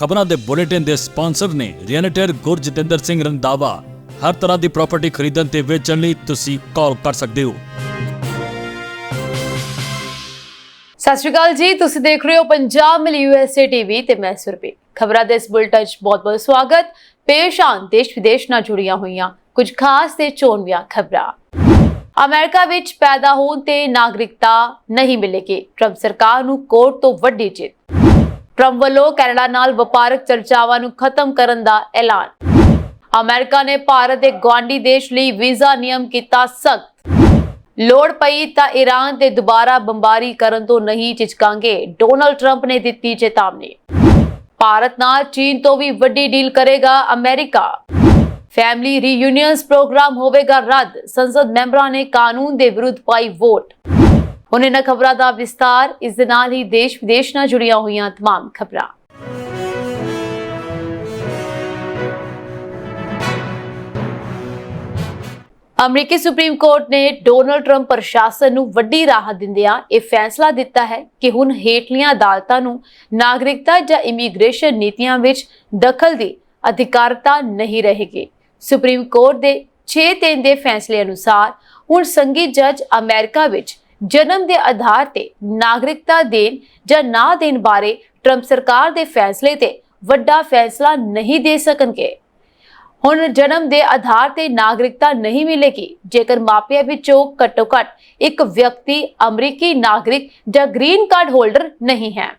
ਖਬਰਾਂ ਦੇ ਬੁਲੇਟਿਨ ਦੇ ਸਪਾਂਸਰ ਨੇ ਰੀਅਲਟਰ ਗੁਰਜਿੰਦਰ ਸਿੰਘ ਰੰਧਾਵਾ। ਹਰ ਤਰ੍ਹਾਂ ਦੀ ਪ੍ਰਾਪਰਟੀ ਖਰੀਦਣ ਤੇ ਵੇਚਣ ਲਈ ਤੁਸੀਂ ਕਾਲ ਕਰ ਸਕਦੇ ਹੋ। ਸਤਿ ਸ਼੍ਰੀ ਅਕਾਲ ਜੀ, ਤੁਸੀਂ ਦੇਖ ਰਹੇ ਹੋ ਪੰਜਾਬ ਮਿਲ USA ਟੀਵੀ ਤੇ ਮੈਂ ਸੁਰਭੀ। ਖਬਰਾਂ ਦੇ ਇਸ ਬੁਲੇਟਿਨ 'ਚ ਬਹੁਤ-ਬਹੁਤ ਸਵਾਗਤ। ਪੇਸ਼ ਆਨ ਦੇਸ਼ ਵਿਦੇਸ਼ ਨਾਲ ਜੁੜੀਆਂ ਹੋਈਆਂ ਕੁਝ ਖਾਸ ਤੇ ਚੋਣਵੀਆਂ ਖਬਰਾਂ। ਅਮਰੀਕਾ ਵਿੱਚ ਪੈਦਾ ਹੋਣ ਤੇ ਨਾਗਰਿਕਤਾ ਨਹੀਂ ਮਿਲੇਗੀ, ਟਰੰਪ ਸਰਕਾਰ ਨੂੰ ਕੋਰਟ ਤੋਂ ਵੱਡੀ ਜਿੱਤ। ਟਰੰਪ ਵੱਲੋਂ ਕੈਨੇਡਾ ਨਾਲ ਵਪਾਰਕ ਚਰਚਾਵਾਂ ਨੂੰ ਖਤਮ ਕਰਨ ਦਾ ਐਲਾਨ। ਅਮਰੀਕਾ ਨੇ ਭਾਰਤ ਦੇ ਗੁਆਂਢੀ ਦੇਸ਼ ਲਈ ਵੀਜ਼ਾ ਨਿਯਮ ਕੀਤਾ ਸਖਤ। ਲੋੜ ਪਈ ਤਾਂ ਈਰਾਨ ਤੇ ਦੁਬਾਰਾ ਬੰਬਾਰੀ ਕਰਨ ਤੋਂ ਨਹੀਂ ਝਿਜਕਾਂਗੇ, ਡੋਨਾਲਡ ਟਰੰਪ ਨੇ ਦਿੱਤੀ ਚੇਤਾਵਨੀ। ਭਾਰਤ ਨਾਲ ਚੀਨ ਤੋਂ ਵੀ ਵੱਡੀ ਡੀਲ ਕਰੇਗਾ ਅਮਰੀਕਾ। ਫੈਮਿਲੀ ਰੀਯੂਨੀਅਨਸ ਪ੍ਰੋਗਰਾਮ ਹੋਵੇਗਾ ਰੱਦ, ਸੰਸਦ ਮੈਂਬਰਾਂ ਨੇ ਕਾਨੂੰਨ ਦੇ ਵਿਰੁੱਧ ਪਾਈ ਵੋਟ। ਹੁਣ ਇਹਨਾਂ ਖਬਰਾਂ ਦਾ ਵਿਸਤਾਰ। ਇਸ ਦੇ ਨਾਲ ਹੀ ਦੇਸ਼ ਵਿਦੇਸ਼ ਨਾਲ ਜੁੜੀਆਂ ਹੋਈਆਂ तमाम ਖਬਰਾਂ। ਅਮਰੀਕੀ ਸੁਪਰੀਮ ਕੋਰਟ ਨੇ ਡੋਨਾਲਡ ਟਰੰਪ ਪ੍ਰਸ਼ਾਸਨ ਨੂੰ ਵੱਡੀ ਰਾਹਤ ਦਿੰਦਿਆਂ ਇਹ ਫੈਸਲਾ ਦਿੱਤਾ ਹੈ ਕਿ ਹੁਣ ਹੇਠਲੀਆਂ ਅਦਾਲਤਾਂ ਨੂੰ ਨਾਗਰਿਕਤਾ ਜਾਂ ਇਮੀਗ੍ਰੇਸ਼ਨ ਨੀਤੀਆਂ ਵਿੱਚ ਦਖਲ ਦੀ ਅਧਿਕਾਰਤਾ ਨਹੀਂ ਰਹੇਗੀ। ਸੁਪਰੀਮ ਕੋਰਟ ਦੇ 6-3 ਦੇ ਫੈਸਲੇ ਅਨੁਸਾਰ ਹੁਣ ਸੰਘੀ ਜੱਜ ਅਮਰੀਕਾ ਵਿੱਚ ਜਨਮ ਦੇ ਆਧਾਰ ਤੇ ਨਾਗਰਿਕਤਾ ਦੇਣ ਜਾਂ ਨਾ ਦੇਣ ਬਾਰੇ ਟਰੰਪ ਸਰਕਾਰ ਦੇ ਫੈਸਲੇ ਤੇ ਵੱਡਾ ਫੈਸਲਾ ਨਹੀਂ ਦੇ ਸਕਣਗੇ। ਹੁਣ ਜਨਮ ਦੇ ਆਧਾਰ ਤੇ ਨਾਗਰਿਕਤਾ ਨਹੀਂ ਮਿਲੇਗੀ ਜੇਕਰ ਮਾਪਿਆਂ ਵਿੱਚੋਂ ਘੱਟੋ-ਘੱਟ ਇੱਕ ਵਿਅਕਤੀ ਅਮਰੀਕੀ ਨਾਗਰਿਕ ਜਾਂ ਗ੍ਰੀਨ ਕਾਰਡ ਹੋਲਡਰ ਨਹੀਂ ਹੈ।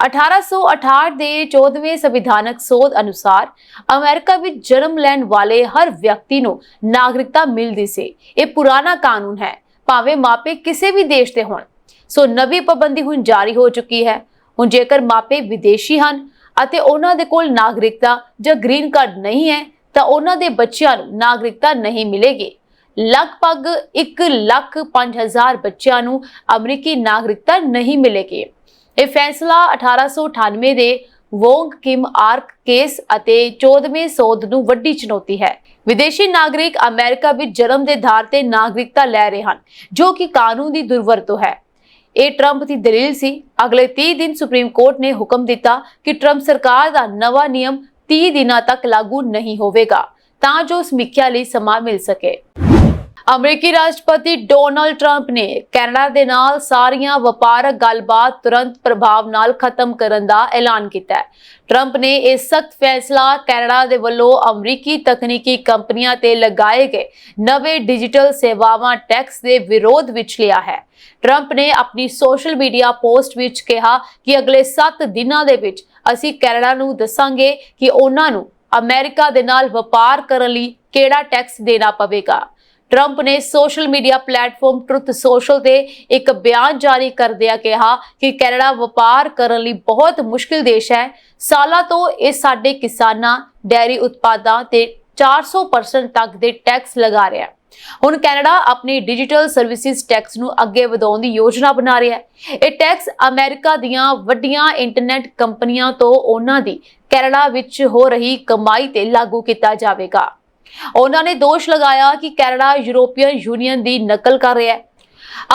1868 ਦੇ 14ਵੇਂ ਸੰਵਿਧਾਨਕ ਸੋਧ ਅਨੁਸਾਰ ਅਮਰੀਕਾ ਵਿੱਚ ਜਨਮ ਲੈਣ ਵਾਲੇ ਹਰ ਵਿਅਕਤੀ ਨੂੰ ਨਾਗਰਿਕਤਾ ਮਿਲਦੀ ਸੀ। ਇਹ ਪੁਰਾਣਾ ਕਾਨੂੰਨ ਹੈ, ਭਾਵੇਂ ਮਾਪੇ ਕਿਸੇ ਵੀ ਦੇਸ਼ ਦੇ ਹੋਣ। ਸੋ ਨਵੀਂ ਪਾਬੰਦੀ ਹੁਣ ਜਾਰੀ ਹੋ ਚੁੱਕੀ ਹੈ। ਹੁਣ ਜੇਕਰ ਮਾਪੇ ਵਿਦੇਸ਼ੀ ਹਨ ਅਤੇ ਉਹਨਾਂ ਦੇ ਕੋਲ ਨਾਗਰਿਕਤਾ ਜਾਂ ਗ੍ਰੀਨ ਕਾਰਡ ਨਹੀਂ ਹੈ ਤਾਂ ਉਹਨਾਂ ਦੇ ਬੱਚਿਆਂ ਨੂੰ ਨਾਗਰਿਕਤਾ ਨਹੀਂ ਮਿਲੇਗੀ। ਲਗਭਗ 1,05,000 ਬੱਚਿਆਂ ਨੂੰ ਅਮਰੀਕੀ ਨਾਗਰਿਕਤਾ ਨਹੀਂ ਮਿਲੇਗੀ। ਇਹ ਫੈਸਲਾ 1898 ਦੇ ਵੋਂਗ ਕਿਮ ਆਰਕ ਕੇਸ ਅਤੇ 14ਵੇਂ ਸੋਧ ਨੂੰ ਵੱਡੀ ਚੁਣੌਤੀ ਹੈ। ਵਿਦੇਸ਼ੀ ਨਾਗਰਿਕ ਅਮਰੀਕਾ ਵਿੱਚ ਜਨਮ ਦੇ ਆਧਾਰ ਤੇ ਨਾਗਰਿਕਤਾ ਲੈ ਰਹੇ ਹਨ, ਜੋ ਕਿ ਕਾਨੂੰਨ ਦੀ ਦੁਰਵਰਤੋਂ ਹੈ। ਇਹ ਟਰੰਪ ਦੀ ਦਲੀਲ ਸੀ। ਅਗਲੇ 30 ਦਿਨ ਸੁਪਰੀਮ ਕੋਰਟ ਨੇ ਹੁਕਮ ਦਿੱਤਾ ਕਿ ਟਰੰਪ ਸਰਕਾਰ ਦਾ ਨਵਾਂ ਨਿਯਮ 30 ਦਿਨਾਂ ਤੱਕ ਲਾਗੂ ਨਹੀਂ ਹੋਵੇਗਾ ਤਾਂ ਜੋ ਸਮੀਖਿਆ ਲਈ ਸਮਾਂ ਮਿਲ ਸਕੇ। ਅਮਰੀਕੀ ਰਾਸ਼ਟਰਪਤੀ ਡੋਨਾਲਡ ਟਰੰਪ ਨੇ ਕੈਨੇਡਾ ਦੇ ਨਾਲ ਸਾਰੀਆਂ ਵਪਾਰਕ ਗੱਲਬਾਤ ਤੁਰੰਤ ਪ੍ਰਭਾਵ ਨਾਲ ਖਤਮ ਕਰਨ ਦਾ ਐਲਾਨ ਕੀਤਾ ਹੈ। ਟਰੰਪ ਨੇ ਇਹ ਸਖਤ ਫੈਸਲਾ ਕੈਨੇਡਾ ਦੇ ਵੱਲੋਂ ਅਮਰੀਕੀ ਤਕਨੀਕੀ ਕੰਪਨੀਆਂ ਤੇ ਲਗਾਏ ਗਏ ਨਵੇਂ ਡਿਜੀਟਲ ਸੇਵਾਵਾਂ ਟੈਕਸ ਦੇ ਵਿਰੋਧ ਵਿੱਚ ਲਿਆ ਹੈ। ਟਰੰਪ ਨੇ ਆਪਣੀ ਸੋਸ਼ਲ ਮੀਡੀਆ ਪੋਸਟ ਵਿੱਚ ਕਿਹਾ ਕਿ ਅਗਲੇ 7 ਦਿਨਾਂ ਦੇ ਵਿੱਚ ਅਸੀਂ ਕੈਨੇਡਾ ਨੂੰ ਦੱਸਾਂਗੇ ਕਿ ਉਹਨਾਂ ਨੂੰ ਅਮਰੀਕਾ ਦੇ ਨਾਲ ਵਪਾਰ ਕਰਨ ਲਈ ਕਿਹੜਾ ਟੈਕਸ ਦੇਣਾ ਪਵੇਗਾ। ਟਰੰਪ ਨੇ social media platform truth social ਤੇ ਇੱਕ ਬਿਆਨ ਜਾਰੀ ਕਰਦਿਆਂ ਕਿਹਾ ਕਿ ਕੈਨੇਡਾ ਵਪਾਰ ਕਰਨ ਲਈ ਬਹੁਤ ਮੁਸ਼ਕਿਲ ਦੇਸ਼ ਹੈ। ਸਾਲਾਂ ਤੋਂ ਇਹ ਸਾਡੇ ਕਿਸਾਨਾਂ, ਡੈਰੀ ਉਤਪਾਦਾਂ ਤੇ 400% ਤੱਕ ਦੇ ਟੈਕਸ ਲਗਾ ਰਿਹਾ ਹੈ। ਹੁਣ ਕੈਨੇਡਾ ਆਪਣੀ ਡਿਜੀਟਲ ਸਰਵਿਸਿਜ਼ ਟੈਕਸ ਨੂੰ ਅੱਗੇ ਵਧਾਉਣ ਦੀ ਯੋਜਨਾ ਬਣਾ ਰਿਹਾ ਹੈ। ਇਹ ਟੈਕਸ ਅਮਰੀਕਾ ਦੀਆਂ ਵੱਡੀਆਂ ਇੰਟਰਨੈਟ ਕੰਪਨੀਆਂ ਤੋਂ ਉਹਨਾਂ ਦੀ ਕੈਨੇਡਾ ਵਿੱਚ ਹੋ ਰਹੀ ਕਮਾਈ ਤੇ ਲਾਗੂ ਕੀਤਾ ਜਾਵੇਗਾ। ਉਹਨਾਂ ਨੇ ਦੋਸ਼ ਲਗਾਇਆ ਕਿ ਕੈਨੇਡਾ ਯੂਰੋਪੀਅਨ ਯੂਨੀਅਨ ਦੀ ਨਕਲ ਕਰ ਰਿਹਾ ਹੈ।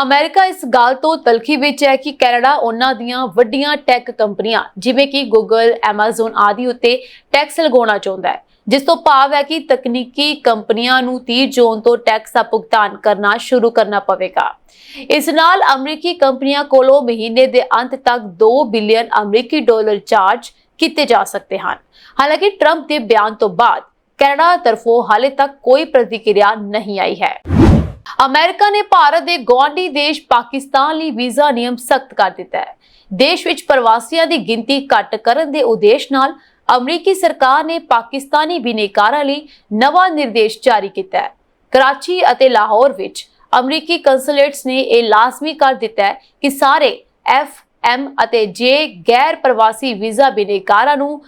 ਅਮਰੀਕਾ ਇਸ ਗੱਲ ਤੋਂ ਤਲਖੀ ਵਿੱਚ ਹੈ ਕਿ ਕੈਨੇਡਾ ਉਹਨਾਂ ਦੀਆਂ ਵੱਡੀਆਂ ਟੈਕ ਕੰਪਨੀਆਂ ਜਿਵੇਂ ਕਿ ਗੂਗਲ, ਐਮਾਜ਼ਨ ਆਦਿ ਉੱਤੇ ਟੈਕਸ ਲਗਾਉਣਾ ਚਾਹੁੰਦਾ ਹੈ, ਜਿਸ ਤੋਂ ਭਾਵ ਹੈ ਕਿ ਤਕਨੀਕੀ ਕੰਪਨੀਆਂ ਨੂੰ 30 ਜੂਨ ਤੋਂ ਟੈਕਸ ਦਾ ਭੁਗਤਾਨ ਕਰਨਾ ਸ਼ੁਰੂ ਕਰਨਾ ਪਵੇਗਾ। ਇਸ ਨਾਲ ਅਮਰੀਕੀ ਕੰਪਨੀਆਂ ਕੋਲੋਂ ਮਹੀਨੇ ਦੇ ਅੰਤ ਤੱਕ 2 ਬਿਲੀਅਨ ਅਮਰੀਕੀ ਡਾਲਰ ਚਾਰਜ ਕੀਤੇ ਜਾ ਸਕਦੇ ਹਨ। ਹਾਲਾਂਕਿ ਟਰੰਪ ਦੇ ਬਿਆਨ ਤੋਂ ਬਾਅਦ ਕੈਨੇਡਾ ਤਰਫੋਂ ਹਾਲੇ ਤੱਕ ਕੋਈ ਪ੍ਰਤੀਕਿਰਿਆ ਨਹੀਂ ਆਈ ਹੈ। ਅਮਰੀਕਾ ਨੇ ਭਾਰਤ ਦੇ ਗੁਆਂਢੀ ਦੇਸ਼ ਪਾਕਿਸਤਾਨ ਲਈ ਵੀਜ਼ਾ ਨਿਯਮ ਸਖਤ ਕਰ ਦਿੱਤਾ ਹੈ। ਦੇਸ਼ ਵਿੱਚ ਪ੍ਰਵਾਸੀਆਂ ਦੀ ਗਿਣਤੀ ਘੱਟ ਕਰਨ ਦੇ ਉਦੇਸ਼ ਨਾਲ ਅਮਰੀਕੀ ਸਰਕਾਰ ਨੇ ਪਾਕਿਸਤਾਨੀ ਬਿਨੇਕਾਰਾਂ ਲਈ ਨਵਾਂ ਨਿਰਦੇਸ਼ ਜਾਰੀ ਕੀਤਾ ਹੈ। ਕਰਾਚੀ ਅਤੇ ਲਾਹੌਰ ਵਿੱਚ ਅਮਰੀਕੀ ਕੰਸੂਲੇਟਸ ਨੇ ਇਹ ਲਾਜ਼ਮੀ ਕਰ ਦਿੱਤਾ ਹੈ ਕਿ ਸਾਰੇ FM ਅਤੇ J ਗੈਰ ਪ੍ਰਵਾਸੀ ਵੀਜ਼ਾ ਬਿਨੇਕਾਰਾਂ ਨੂੰ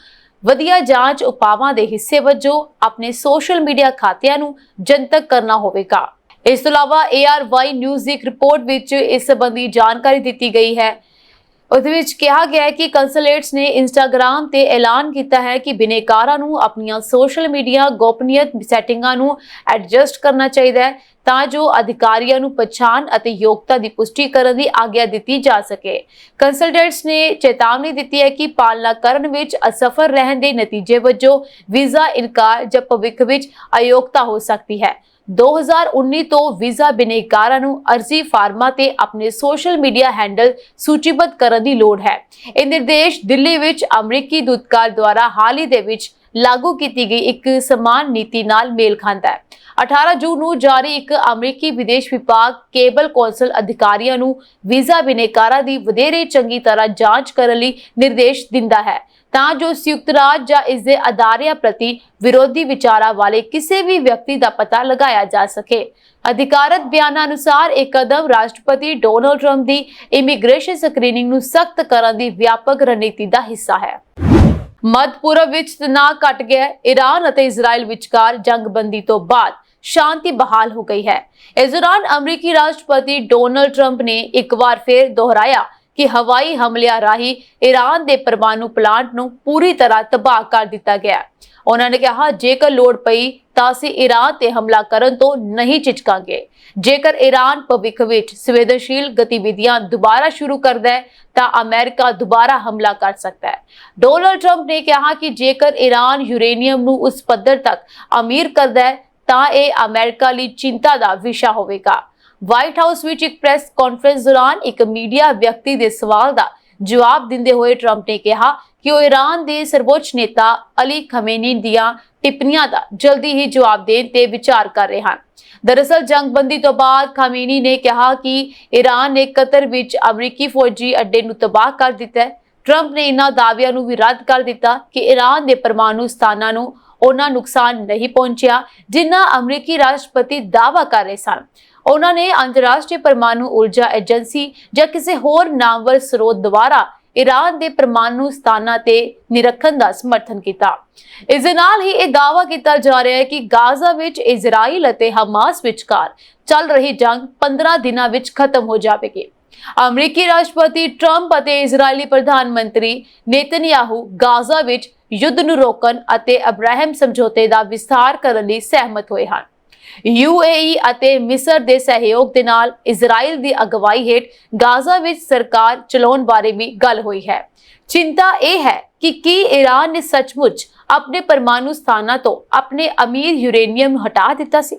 ਵਧੀਆ ਜਾਂਚ ਉਪਾਵਾਂ ਦੇ ਹਿੱਸੇ ਵਜੋਂ ਆਪਣੇ ਸੋਸ਼ਲ ਮੀਡੀਆ ਖਾਤਿਆਂ ਨੂੰ ਜਨਤਕ ਕਰਨਾ ਹੋਵੇਗਾ। ਇਸ ਤੋਂ ਇਲਾਵਾ ARY ਨਿਊਜ਼ ਦੀ ਇੱਕ ਰਿਪੋਰਟ ਵਿੱਚ ਇਸ ਸੰਬੰਧੀ ਜਾਣਕਾਰੀ ਦਿੱਤੀ ਗਈ ਹੈ। ਉਹਦੇ ਵਿੱਚ ਕਿਹਾ ਗਿਆ ਹੈ ਕਿ ਕੰਸੂਲੇਟਸ ਨੇ ਇੰਸਟਾਗ੍ਰਾਮ ਤੇ ਐਲਾਨ ਕੀਤਾ ਹੈ ਕਿ ਬਿਨੇਕਾਰਾਂ ਨੂੰ ਆਪਣੀਆਂ ਸੋਸ਼ਲ ਮੀਡੀਆ ਗੋਪਨੀਯ ਸੈਟਿੰਗਾਂ ਨੂੰ ਐਡਜਸਟ ਕਰਨਾ ਚਾਹੀਦਾ ਹੈ ਤਾਂ ਜੋ ਅਧਿਕਾਰੀਆਂ ਨੂੰ ਪਛਾਣ ਅਤੇ ਯੋਗਤਾ ਦੀ ਪੁਸ਼ਟੀ ਕਰਨ ਦੀ ਆਗਿਆ ਦਿੱਤੀ ਜਾ ਸਕੇ। ਕੰਸਲਟੈਂਟਸ ਨੇ ਚੇਤਾਵਨੀ ਦਿੱਤੀ ਹੈ ਕਿ ਪਾਲਣਾ ਕਰਨ ਵਿੱਚ ਅਸਫਲ ਰਹਿਣ ਦੇ ਨਤੀਜੇ ਵਜੋਂ ਵੀਜ਼ਾ ਇਨਕਾਰ ਜਾਂ ਭਵਿੱਖ ਵਿੱਚ ਅਯੋਗਤਾ ਹੋ ਸਕਦੀ ਹੈ। 2019 ਤੋਂ ਵੀਜ਼ਾ ਬਿਨੇਕਾਰਾਂ ਨੂੰ ਅਰਜ਼ੀ ਫਾਰਮਾਂ ਤੇ ਆਪਣੇ ਸੋਸ਼ਲ ਮੀਡੀਆ ਹੈਂਡਲ ਸੂਚੀਬੱਧ ਕਰਨ ਦੀ ਲੋੜ ਹੈ। ਇਹ ਨਿਰਦੇਸ਼ ਦਿੱਲੀ ਵਿੱਚ ਅਮਰੀਕੀ ਦੂਤਕਾਰ ਦੁਆਰਾ ਹਾਲ ਹੀ ਦੇ ਵਿੱਚ ਲਾਗੂ ਕੀਤੀ ਗਈ ਇੱਕ ਸਮਾਨ ਨੀਤੀ ਨਾਲ ਮੇਲ ਖਾਂਦਾ ਹੈ। 18 ਜੂਨ ਨੂੰ ਜਾਰੀ ਇੱਕ ਅਮਰੀਕੀ ਵਿਦੇਸ਼ ਵਿਭਾਗ ਕੇਬਲ ਕੌਂਸਲ ਅਧਿਕਾਰੀਆਂ ਨੂੰ ਵੀਜ਼ਾ ਬਿਨੇਕਾਰਾਂ ਦੀ ਵਧੇਰੇ ਚੰਗੀ ਤਰ੍ਹਾਂ ਜਾਂਚ ਕਰਨ ਲਈ ਨਿਰਦੇਸ਼ ਦਿੰਦਾ ਹੈ ਤਾਂ ਜੋ ਸੰਯੁਕਤ ਰਾਜ ਜਾਂ ਇਸ ਦੇ ਅਦਾਰਿਆਂ ਪ੍ਰਤੀ ਵਿਰੋਧੀ ਵਿਚਾਰਾਂ ਵਾਲੇ ਕਿਸੇ ਵੀ ਵਿਅਕਤੀ ਦਾ ਪਤਾ ਲਗਾਇਆ ਜਾ ਸਕੇ। ਅਧਿਕਾਰਤ ਬਿਆਨਾਂ ਅਨੁਸਾਰ ਇਹ ਕਦਮ ਰਾਸ਼ਟਰਪਤੀ ਡੋਨਾਲਡ ਟਰੰਪ ਦੀ ਇਮੀਗ੍ਰੇਸ਼ਨ ਸਕਰੀਨਿੰਗ ਨੂੰ ਸਖਤ ਕਰਨ ਦੀ ਵਿਆਪਕ ਰਣਨੀਤੀ ਦਾ ਹਿੱਸਾ ਹੈ। ਮੱਧ ਪੂਰਬ ਵਿੱਚ ਤਣਾਅ ਘਟ ਗਿਆ ਹੈ। ਈਰਾਨ ਅਤੇ ਇਜ਼ਰਾਈਲ ਵਿਚਕਾਰ ਜੰਗਬੰਦੀ ਤੋਂ ਬਾਅਦ शांति बहाल हो गई है। इस दौरान अमरीकी राष्ट्रपति डोनाल्ड ट्रंप ने एक बार फिर दोहराया कि हवाई हमलिਆਂ ਰਾਹੀਂ ईरान ਦੇ परमाणु प्लांट ਨੂੰ ਪੂਰੀ ਤਰ੍ਹਾਂ ਤਬਾਹ ਕਰ ਦਿੱਤਾ ਗਿਆ। ਉਹਨਾਂ ਨੇ ਕਿਹਾ ਜੇਕਰ ਲੋੜ ਪਈ ਤਾਂ ਅਸੀਂ ईरान ਤੇ ਹਮਲਾ ਕਰਨ ਤੋਂ ਨਹੀਂ ਝਿਜਕਾਂਗੇ। ਜੇਕਰ ईरान ਭਵਿੱਖ ਵਿੱਚ ਸੰਵੇਦਨਸ਼ੀਲ ਗਤੀਵਿਧੀਆਂ ਦੁਬਾਰਾ ਸ਼ੁਰੂ ਕਰਦਾ ਹੈ ਤਾਂ ਅਮਰੀਕਾ ਦੁਬਾਰਾ ਹਮਲਾ ਕਰ ਸਕਦਾ ਹੈ। ਡੋਨਾਲਡ ਟਰੰਪ ਨੇ ਕਿਹਾ ਕਿ ਜੇਕਰ ईरान ਯੂਰੇਨੀਅਮ ਨੂੰ ਉਸ ਪੱਧਰ ਤੱਕ ਅਮੀਰ ਕਰਦਾ ਹੈ ਤਾਂ ਇਹ ਅਮਰੀਕਾ ਲਈ ਚਿੰਤਾ ਦਾ ਵਿਸ਼ਾ ਹੋਵੇਗਾ। ਵਾਈਟ ਹਾਊਸ ਵਿੱਚ ਇੱਕ ਪ੍ਰੈਸ ਕਾਨਫਰੰਸ ਦੌਰਾਨ ਇੱਕ ਮੀਡੀਆ ਵਿਅਕਤੀ ਦੇ ਸਵਾਲ ਦਾ ਜਵਾਬ ਦਿੰਦੇ ਹੋਏ ਟਰੰਪ ਨੇ ਕਿਹਾ ਕਿ ਉਹ ਈਰਾਨ ਦੇ ਸਰਵਉੱਚ ਨੇਤਾ ਅਲੀ ਖਮੇਨੀ ਦੀਆਂ ਟਿੱਪਣੀਆਂ ਦਾ ਜਲਦੀ ਹੀ ਜਵਾਬ ਦੇਣ ਤੇ ਵਿਚਾਰ ਕਰ ਰਹੇ ਹਨ। ਦਰਅਸਲ ਜੰਗਬੰਦੀ ਤੋਂ ਬਾਅਦ ਖਮੇਨੀ ਨੇ ਕਿਹਾ ਕਿ ਈਰਾਨ ਨੇ ਕਤਰ ਵਿੱਚ ਅਮਰੀਕੀ ਫੌਜੀ ਅੱਡੇ ਨੂੰ ਤਬਾਹ ਕਰ ਦਿੱਤਾ ਹੈ। ਟਰੰਪ ਨੇ ਇਹਨਾਂ ਦਾਅਵਿਆਂ ਨੂੰ ਵੀ ਰੱਦ ਕਰ ਦਿੱਤਾ ਕਿ ਈਰਾਨ ਦੇ ਪਰਮਾਣੂ ਸਥਾਨਾਂ ਨੂੰ ਉਹਨਾਂ ਨੁਕਸਾਨ ਨਹੀਂ ਪਹੁੰਚਿਆ ਜਿੰਨਾ ਅਮਰੀਕੀ ਰਾਸ਼ਟਰਪਤੀ ਦਾਅਵਾ ਕਰ ਰਹੇ ਸਨ। ਉਹਨਾਂ ਨੇ ਅੰਤਰਰਾਸ਼ਟਰੀ ਪਰਮਾਣੂ ਊਰਜਾ ਏਜੰਸੀ ਜਾਂ ਕਿਸੇ ਹੋਰ ਨਾਮਵਰ ਸਰੋਤ ਦੁਆਰਾ ਈਰਾਨ ਦੇ ਪਰਮਾਣੂ ਸਥਾਨਾਂ ਤੇ ਨਿਰੀਖਣ ਦਾ ਸਮਰਥਨ ਕੀਤਾ। ਇਸ ਦੇ ਨਾਲ ਹੀ ਇਹ ਦਾਅਵਾ ਕੀਤਾ ਜਾ ਰਿਹਾ ਹੈ ਕਿ ਗਾਜ਼ਾ ਵਿੱਚ ਇਜ਼ਰਾਈਲ ਅਤੇ ਹਮਾਸ ਵਿਚਕਾਰ ਚੱਲ ਰਹੀ ਜੰਗ 15 ਦਿਨਾਂ ਵਿੱਚ ਖਤਮ ਹੋ ਜਾਵੇਗੀ। ਅਮਰੀਕੀ ਰਾਸ਼ਟਰਪਤੀ ਟਰੰਪ ਅਤੇ ਇਜ਼ਰਾਈਲੀ ਪ੍ਰਧਾਨ ਮੰਤਰੀ ਨੇਤਨਯਾਹੂ ਗਾਜ਼ਾ ਵਿੱਚ ਯੁੱਧ ਨੂੰ ਰੋਕਣ ਅਤੇ ਅਬਰਾਹਮ ਸਮਝੌਤੇ ਦਾ ਵਿਸਥਾਰ ਕਰਨ ਲਈ ਸਹਿਮਤ ਹੋਏ ਹਨ। UAE ਅਤੇ ਮਿਸਰ ਦੇ ਸਹਿਯੋਗ ਦੇ ਨਾਲ ਇਜ਼ਰਾਈਲ ਦੀ ਅਗਵਾਈ ਹੇਠ ਗਾਜ਼ਾ ਵਿੱਚ ਸਰਕਾਰ ਚਲਾਉਣ ਬਾਰੇ ਵੀ ਗੱਲ ਹੋਈ ਹੈ। ਚਿੰਤਾ ਇਹ ਹੈ ਕਿ ਕੀ ਈਰਾਨ ਨੇ ਸੱਚਮੁੱਚ ਆਪਣੇ ਪਰਮਾਣੂ ਸਥਾਨਾਂ ਤੋਂ ਆਪਣੇ ਅਮੀਰ ਯੂਰੇਨੀਅਮ ਨੂੰ ਹਟਾ ਦਿੱਤਾ ਸੀ?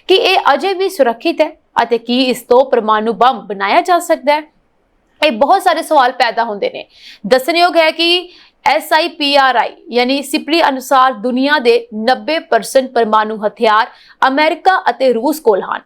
ਕਿ ਇਹ ਅਜੇ ਵੀ ਸੁਰੱਖਿਅਤ ਹੈ ਅਤੇ ਕੀ ਇਸ ਤੋਂ ਪਰਮਾਣੂ ਬੰਬ ਬਣਾਇਆ ਜਾ ਸਕਦਾ ਹੈ? ਇਹ ਬਹੁਤ ਸਾਰੇ ਸਵਾਲ ਪੈਦਾ ਹੁੰਦੇ ਨੇ। ਦੱਸਣਯੋਗ ਹੈ ਕਿ SIPRI यानी सिपली अनुसार दुनिया ਦੇ 90% परमाणु हथियार अमेरिका ਅਤੇ रूस ਕੋਲ ਹਨ।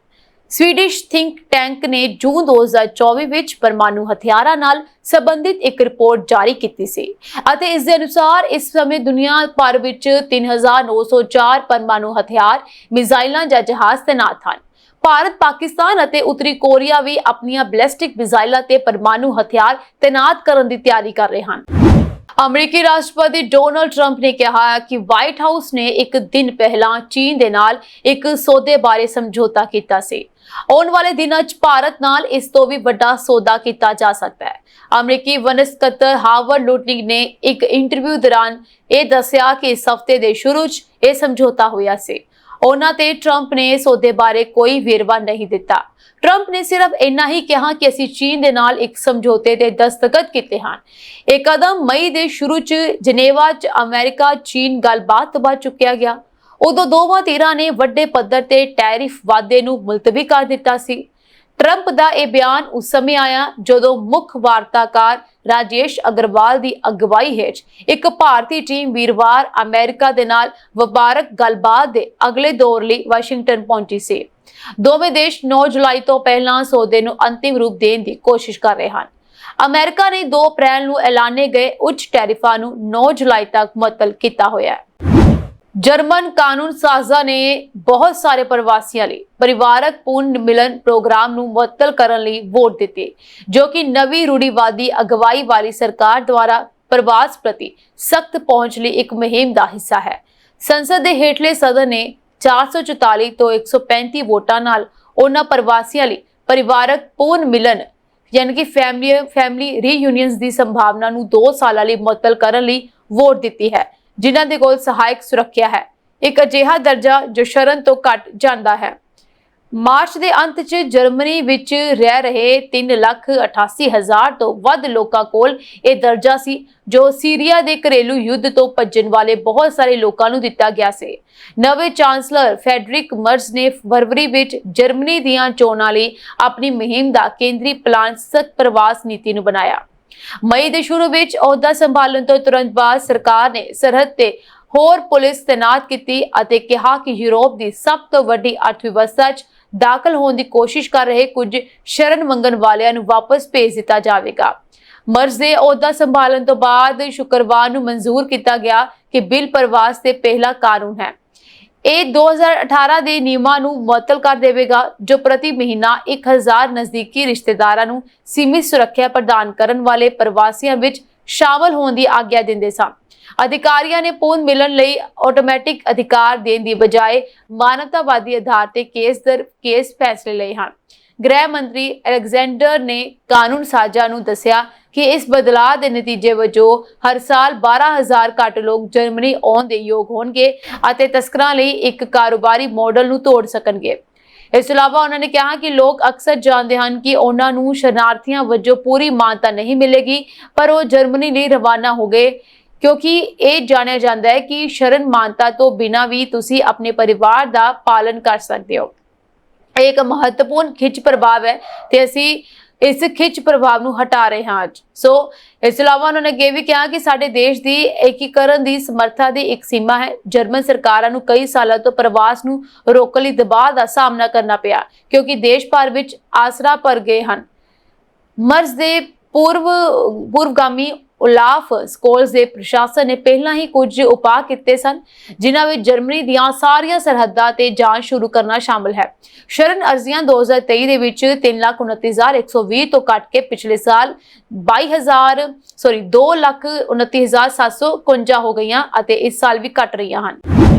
ਸਵੀਡਿਸ਼ ਥਿੰਕ ਟੈਂਕ ਨੇ ਜੂਨ 2024 ਵਿੱਚ ਪਰਮਾਣੂ ਹਥਿਆਰਾਂ ਨਾਲ ਸੰਬੰਧਿਤ ਇੱਕ ਰਿਪੋਰਟ ਜਾਰੀ ਕੀਤੀ ਸੀ ਅਤੇ ਇਸ ਦੇ ਅਨੁਸਾਰ ਇਸ ਸਮੇਂ ਦੁਨੀਆ ਭਰ ਵਿੱਚ 3904 ਪਰਮਾਣੂ ਹਥਿਆਰ ਮਿਜ਼ਾਈਲਾਂ ਜਾਂ ਜਹਾਜ਼ ਤੈਨਾਤ ਹਨ। ਭਾਰਤ, ਪਾਕਿਸਤਾਨ ਅਤੇ ਉੱਤਰੀ ਕੋਰੀਆ ਵੀ ਆਪਣੀਆਂ ਬੈਲਿਸਟਿਕ ਮਿਜ਼ਾਈਲਾਂ ਤੇ ਪਰਮਾਣੂ ਹਥਿਆਰ ਤੈਨਾਤ ਕਰਨ ਦੀ ਤਿਆਰੀ ਕਰ ਰਹੇ ਹਨ। ਅਮਰੀਕੀ ਰਾਸ਼ਟਰਪਤੀ ਡੋਨਾਲਡ ਟਰੰਪ ਨੇ ਕਿਹਾ ਕਿ ਵਾਈਟ ਹਾਊਸ ਨੇ ਇੱਕ ਦਿਨ ਪਹਿਲਾਂ ਚੀਨ ਦੇ ਨਾਲ ਇੱਕ ਸੌਦੇ ਬਾਰੇ ਸਮਝੌਤਾ ਕੀਤਾ ਸੀ। ਆਉਣ ਵਾਲੇ ਦਿਨਾਂ 'ਚ ਭਾਰਤ ਨਾਲ ਇਸ ਤੋਂ ਵੀ ਵੱਡਾ ਸੌਦਾ ਕੀਤਾ ਜਾ ਸਕਦਾ ਹੈ। ਅਮਰੀਕੀ ਵਣਜ ਸਕੱਤਰ ਹਾਵਰਡ ਲੂਟਨਿਕ ਨੇ ਇੱਕ ਇੰਟਰਵਿਊ ਦੌਰਾਨ ਇਹ ਦੱਸਿਆ ਕਿ ਇਸ ਹਫ਼ਤੇ ਦੇ ਸ਼ੁਰੂ 'ਚ ਇਹ ਸਮਝੌਤਾ ਹੋਇਆ ਸੀ। ਉਹਨਾਂ ਤੇ ਟਰੰਪ ਨੇ ਸੌਦੇ ਬਾਰੇ ਕੋਈ ਵੇਰਵਾ ਨਹੀਂ ਦਿੱਤਾ। ਟਰੰਪ ਨੇ ਸਿਰਫ ਇੰਨਾ ਹੀ ਕਿਹਾ ਕਿ ਅਸੀਂ ਚੀਨ ਦੇ ਨਾਲ ਇੱਕ ਸਮਝੌਤੇ ਤੇ ਦਸਤਖਤ ਕੀਤੇ ਹਨ। ਇਹ ਕਦਮ ਮਈ ਦੇ ਸ਼ੁਰੂ 'ਚ ਜਨੇਵਾ 'ਚ ਅਮਰੀਕਾ ਚੀਨ ਗੱਲਬਾਤ ਤੋਂ ਬਾਅਦ ਚੁੱਕਿਆ ਗਿਆ। ਉਦੋਂ ਦੋਵਾਂ ਧਿਰਾਂ ਨੇ ਵੱਡੇ ਪੱਧਰ ਤੇ ਟੈਰਿਫ ਵਾਧੇ ਨੂੰ ਮੁਲਤਵੀ ਕਰ ਦਿੱਤਾ ਸੀ। ਟਰੰਪ ਦਾ ਇਹ ਬਿਆਨ ਉਸ ਸਮੇਂ ਆਇਆ ਜਦੋਂ ਮੁੱਖ ਵਾਰਤਾਕਾਰ ਰਾਜੇਸ਼ ਅਗਰਵਾਲ ਦੀ ਅਗਵਾਈ ਹੇਠ ਇੱਕ ਭਾਰਤੀ ਟੀਮ ਵੀਰਵਾਰ ਅਮਰੀਕਾ ਦੇ ਨਾਲ ਵਪਾਰਕ ਗੱਲਬਾਤ ਦੇ ਅਗਲੇ ਦੌਰ ਲਈ ਵਾਸ਼ਿੰਗਟਨ ਪਹੁੰਚੀ ਸੀ। ਦੋਵੇਂ ਦੇਸ਼ 9 ਜੁਲਾਈ ਤੋਂ ਪਹਿਲਾਂ ਸੌਦੇ ਨੂੰ ਅੰਤਿਮ ਰੂਪ ਦੇਣ ਦੀ ਕੋਸ਼ਿਸ਼ ਕਰ ਰਹੇ ਹਨ। ਅਮਰੀਕਾ ਨੇ 2 ਅਪ੍ਰੈਲ ਨੂੰ ਐਲਾਨੇ ਗਏ ਉੱਚ ਟੈਰਿਫਾਂ ਨੂੰ 9 ਜੁਲਾਈ ਤੱਕ ਮੁਅੱਤਲ ਕੀਤਾ ਹੋਇਆ ਹੈ। ਜਰਮਨ ਕਾਨੂੰਨ ਸਾਜ਼ਾਂ ਨੇ ਬਹੁਤ ਸਾਰੇ ਪ੍ਰਵਾਸੀਆਂ ਲਈ ਪਰਿਵਾਰਕ ਪੁਨਰ ਮਿਲਨ ਪ੍ਰੋਗਰਾਮ ਨੂੰ ਮੁਅੱਤਲ ਕਰਨ ਲਈ ਵੋਟ ਦਿੱਤੀ, ਜੋ ਕਿ ਨਵੀਂ ਰੂੜੀਵਾਦੀ ਅਗਵਾਈ ਵਾਲੀ ਸਰਕਾਰ ਦੁਆਰਾ ਪ੍ਰਵਾਸ ਪ੍ਰਤੀ ਸਖਤ ਪਹੁੰਚ ਲਈ ਇੱਕ ਮੁਹਿੰਮ ਦਾ ਹਿੱਸਾ ਹੈ। ਸੰਸਦ ਦੇ ਹੇਠਲੇ ਸਦਨ ਨੇ 444 ਤੋਂ 135 ਵੋਟਾਂ ਨਾਲ ਉਹਨਾਂ ਪ੍ਰਵਾਸੀਆਂ ਲਈ ਪਰਿਵਾਰਕ ਪੁਨਰ ਮਿਲਨ यानी कि फैमिली रीयूਨੀਅਨਸ ਦੀ ਸੰਭਾਵਨਾ ਨੂੰ 2 ਸਾਲਾਂ ਲਈ ਮੁਅੱਤਲ ਕਰਨ ਲਈ ਵੋਟ ਦਿੱਤੀ ਹੈ, ਜਿਨ੍ਹਾਂ ਦੇ ਕੋਲ ਸਹਾਇਕ ਸੁਰੱਖਿਆ ਹੈ, ਇੱਕ ਅਜਿਹਾ ਦਰਜਾ ਜੋ ਸ਼ਰਨ ਤੋਂ ਘੱਟ ਜਾਂਦਾ ਹੈ। ਮਾਰਚ ਦੇ ਅੰਤ 'ਚ ਜਰਮਨੀ ਵਿੱਚ ਰਹਿ ਰਹੇ 3,88,000 ਤੋਂ ਵੱਧ ਲੋਕਾਂ ਕੋਲ ਇਹ ਦਰਜਾ ਸੀ, ਜੋ ਸੀਰੀਆ ਦੇ ਘਰੇਲੂ ਯੁੱਧ ਤੋਂ ਭੱਜਣ ਵਾਲੇ ਬਹੁਤ ਸਾਰੇ ਲੋਕਾਂ ਨੂੰ ਦਿੱਤਾ ਗਿਆ ਸੀ। ਨਵੇਂ ਚਾਂਸਲਰ ਫੈਡਰਿਕ ਮਰਜ਼ ਨੇ ਫਰਵਰੀ ਵਿੱਚ ਜਰਮਨੀ ਦੀਆਂ ਚੋਣਾਂ ਲਈ ਆਪਣੀ ਮੁਹਿੰਮ ਦਾ ਕੇਂਦਰੀ ਪਲਾਨ ਸਖਤ ਪ੍ਰਵਾਸ ਨੀਤੀ ਨੂੰ ਬਣਾਇਆ। ਮਈ ਦੇ ਸ਼ੁਰੂ ਵਿੱਚ ਅਹੁਦਾ ਸੰਭਾਲਣ ਤੋਂ ਤੁਰੰਤ ਬਾਅਦ ਸਰਕਾਰ ਨੇ ਸਰਹੱਦ ਤੇ ਹੋਰ ਪੁਲਿਸ ਤੈਨਾਤ ਕੀਤੀ ਅਤੇ ਕਿਹਾ ਕਿ ਯੂਰਪ ਦੀ ਸਭ ਤੋਂ ਵੱਡੀ ਅਰਥਵਿਵਸਥਾ 'ਚ ਦਾਖਲ ਹੋਣ ਦੀ ਕੋਸ਼ਿਸ਼ ਕਰ ਰਹੇ ਕੁਝ ਸ਼ਰਨ ਮੰਗਣ ਵਾਲਿਆਂ ਨੂੰ ਵਾਪਸ ਭੇਜ ਦਿੱਤਾ ਜਾਵੇਗਾ। ਮਰਜ਼ ਦੇ ਅਹੁਦਾ ਸੰਭਾਲਣ ਤੋਂ ਬਾਅਦ ਸ਼ੁੱਕਰਵਾਰ ਨੂੰ ਮਨਜ਼ੂਰ ਕੀਤਾ ਗਿਆ ਕਿ ਬਿੱਲ ਪ੍ਰਵਾਸ ਦੇ ਪਹਿਲਾ ਕਾਨੂੰਨ ਹੈ। ਇਹ 2018 ਦੇ ਨਿਯਮਾਂ ਨੂੰ ਮੁਅੱਤਲ ਕਰ ਦੇਵੇਗਾ, ਜੋ ਪ੍ਰਤੀ ਮਹੀਨਾ 1000 ਨਜ਼ਦੀਕੀ ਰਿਸ਼ਤੇਦਾਰਾਂ ਨੂੰ ਸੀਮਿਤ ਸੁਰੱਖਿਆ ਪ੍ਰਦਾਨ ਕਰਨ ਵਾਲੇ ਪ੍ਰਵਾਸੀਆਂ ਵਿੱਚ ਸ਼ਾਮਲ ਹੋਣ ਦੀ ਆਗਿਆ ਦਿੰਦੇ ਸਨ। ਅਧਿਕਾਰੀਆਂ ਨੇ ਪੂਰਨ ਮਿਲਣ ਲਈ ਆਟੋਮੈਟਿਕ ਅਧਿਕਾਰ ਦੇਣ ਦੀ ਬਜਾਏ ਮਾਨਵਤਾਵਾਦੀ ਆਧਾਰ ਤੇ ਕੇਸ ਫੈਸਲੇ ਲਏ ਹਨ। ਗ੍ਰਹਿ ਮੰਤਰੀ ਅਲੈਗਜ਼ੈਂਡਰ ਨੇ ਕਾਨੂੰਨ ਸਾਜ਼ਾ ਨੂੰ ਦੱਸਿਆ ਕਿ ਇਸ ਬਦਲਾਅ ਦੇ ਨਤੀਜੇ ਵਜੋਂ ਹਰ ਸਾਲ 12,000 ਘੱਟ ਲੋਕ ਜਰਮਨੀ ਆਉਣ ਦੇ ਯੋਗ ਹੋਣਗੇ ਅਤੇ ਤਸਕਰਾਂ ਲਈ ਇੱਕ ਕਾਰੋਬਾਰੀ ਮਾਡਲ ਨੂੰ ਤੋੜ ਸਕਣਗੇ। ਇਸ ਤੋਂ ਇਲਾਵਾ ਉਹਨਾਂ ਨੇ ਕਿਹਾ ਕਿ ਲੋਕ ਅਕਸਰ ਜਾਣਦੇ ਹਨ ਕਿ ਉਹਨਾਂ ਨੂੰ ਸ਼ਰਨਾਰਥੀਆਂ ਵਜੋਂ ਪੂਰੀ ਮਾਨਤਾ ਨਹੀਂ ਮਿਲੇਗੀ, ਪਰ ਉਹ ਜਰਮਨੀ ਲਈ ਰਵਾਨਾ ਹੋ ਗਏ, ਕਿਉਂਕਿ ਇਹ ਜਾਣਿਆ ਜਾਂਦਾ ਹੈ ਕਿ ਸ਼ਰਨ ਮਾਨਤਾ ਤੋਂ ਬਿਨਾਂ ਵੀ ਤੁਸੀਂ ਆਪਣੇ ਪਰਿਵਾਰ ਦਾ ਪਾਲਣ ਕਰ ਸਕਦੇ ਹੋ। ਇਹ ਇੱਕ ਮਹੱਤਵਪੂਰਨ ਖਿੱਚ ਪ੍ਰਭਾਵ ਹੈ ਤੇ ਅਸੀਂ ਇਸ ਖਿੱਚ ਪ੍ਰਭਾਵ ਨੂੰ ਹਟਾ ਰਹੇ ਹਾਂ ਅੱਜ। ਸੋ ਇਸ ਤੋਂ ਇਲਾਵਾ ਉਹਨਾਂ ਨੇ ਇਹ ਵੀ ਕਿਹਾ ਕਿ ਸਾਡੇ ਦੇਸ਼ ਦੀ ਏਕੀਕਰਨ ਦੀ ਸਮਰੱਥਾ ਦੀ ਇੱਕ ਸੀਮਾ ਹੈ। ਜਰਮਨ ਸਰਕਾਰਾਂ ਨੂੰ ਕਈ ਸਾਲਾਂ ਤੋਂ ਪ੍ਰਵਾਸ ਨੂੰ ਰੋਕਣ ਲਈ ਦਬਾਅ ਦਾ ਸਾਹਮਣਾ ਕਰਨਾ ਪਿਆ, ਕਿਉਂਕਿ ਦੇਸ਼ ਭਰ ਵਿੱਚ ਆਸਰਾ ਭਰ ਗਏ ਹਨ। ਮਰਜ਼ ਦੇ ਪੂਰਵਗਾਮੀ ਉਲਾਫ ਸਕੋਲਸ ਦੇ ਪ੍ਰਸ਼ਾਸਨ ਨੇ ਪਹਿਲਾਂ ਹੀ ਕੁਝ ਉਪਾਅ ਕੀਤੇ ਸਨ, ਜਿਨ੍ਹਾਂ ਵਿੱਚ ਜਰਮਨੀ ਦੀਆਂ ਸਾਰੀਆਂ ਸਰਹੱਦਾਂ ਤੇ ਜਾਂਚ ਸ਼ੁਰੂ ਕਰਨਾ ਸ਼ਾਮਲ ਹੈ। ਸ਼ਰਨ ਅਰਜ਼ੀਆਂ 2023 ਦੇ ਵਿੱਚ 3,29,120 ਤੋਂ ਘਟ ਕੇ ਪਿਛਲੇ ਸਾਲ 2,29,751 ਹੋ ਗਈਆਂ ਅਤੇ ਇਸ ਸਾਲ ਵੀ ਘਟ ਰਹੀਆਂ ਹਨ।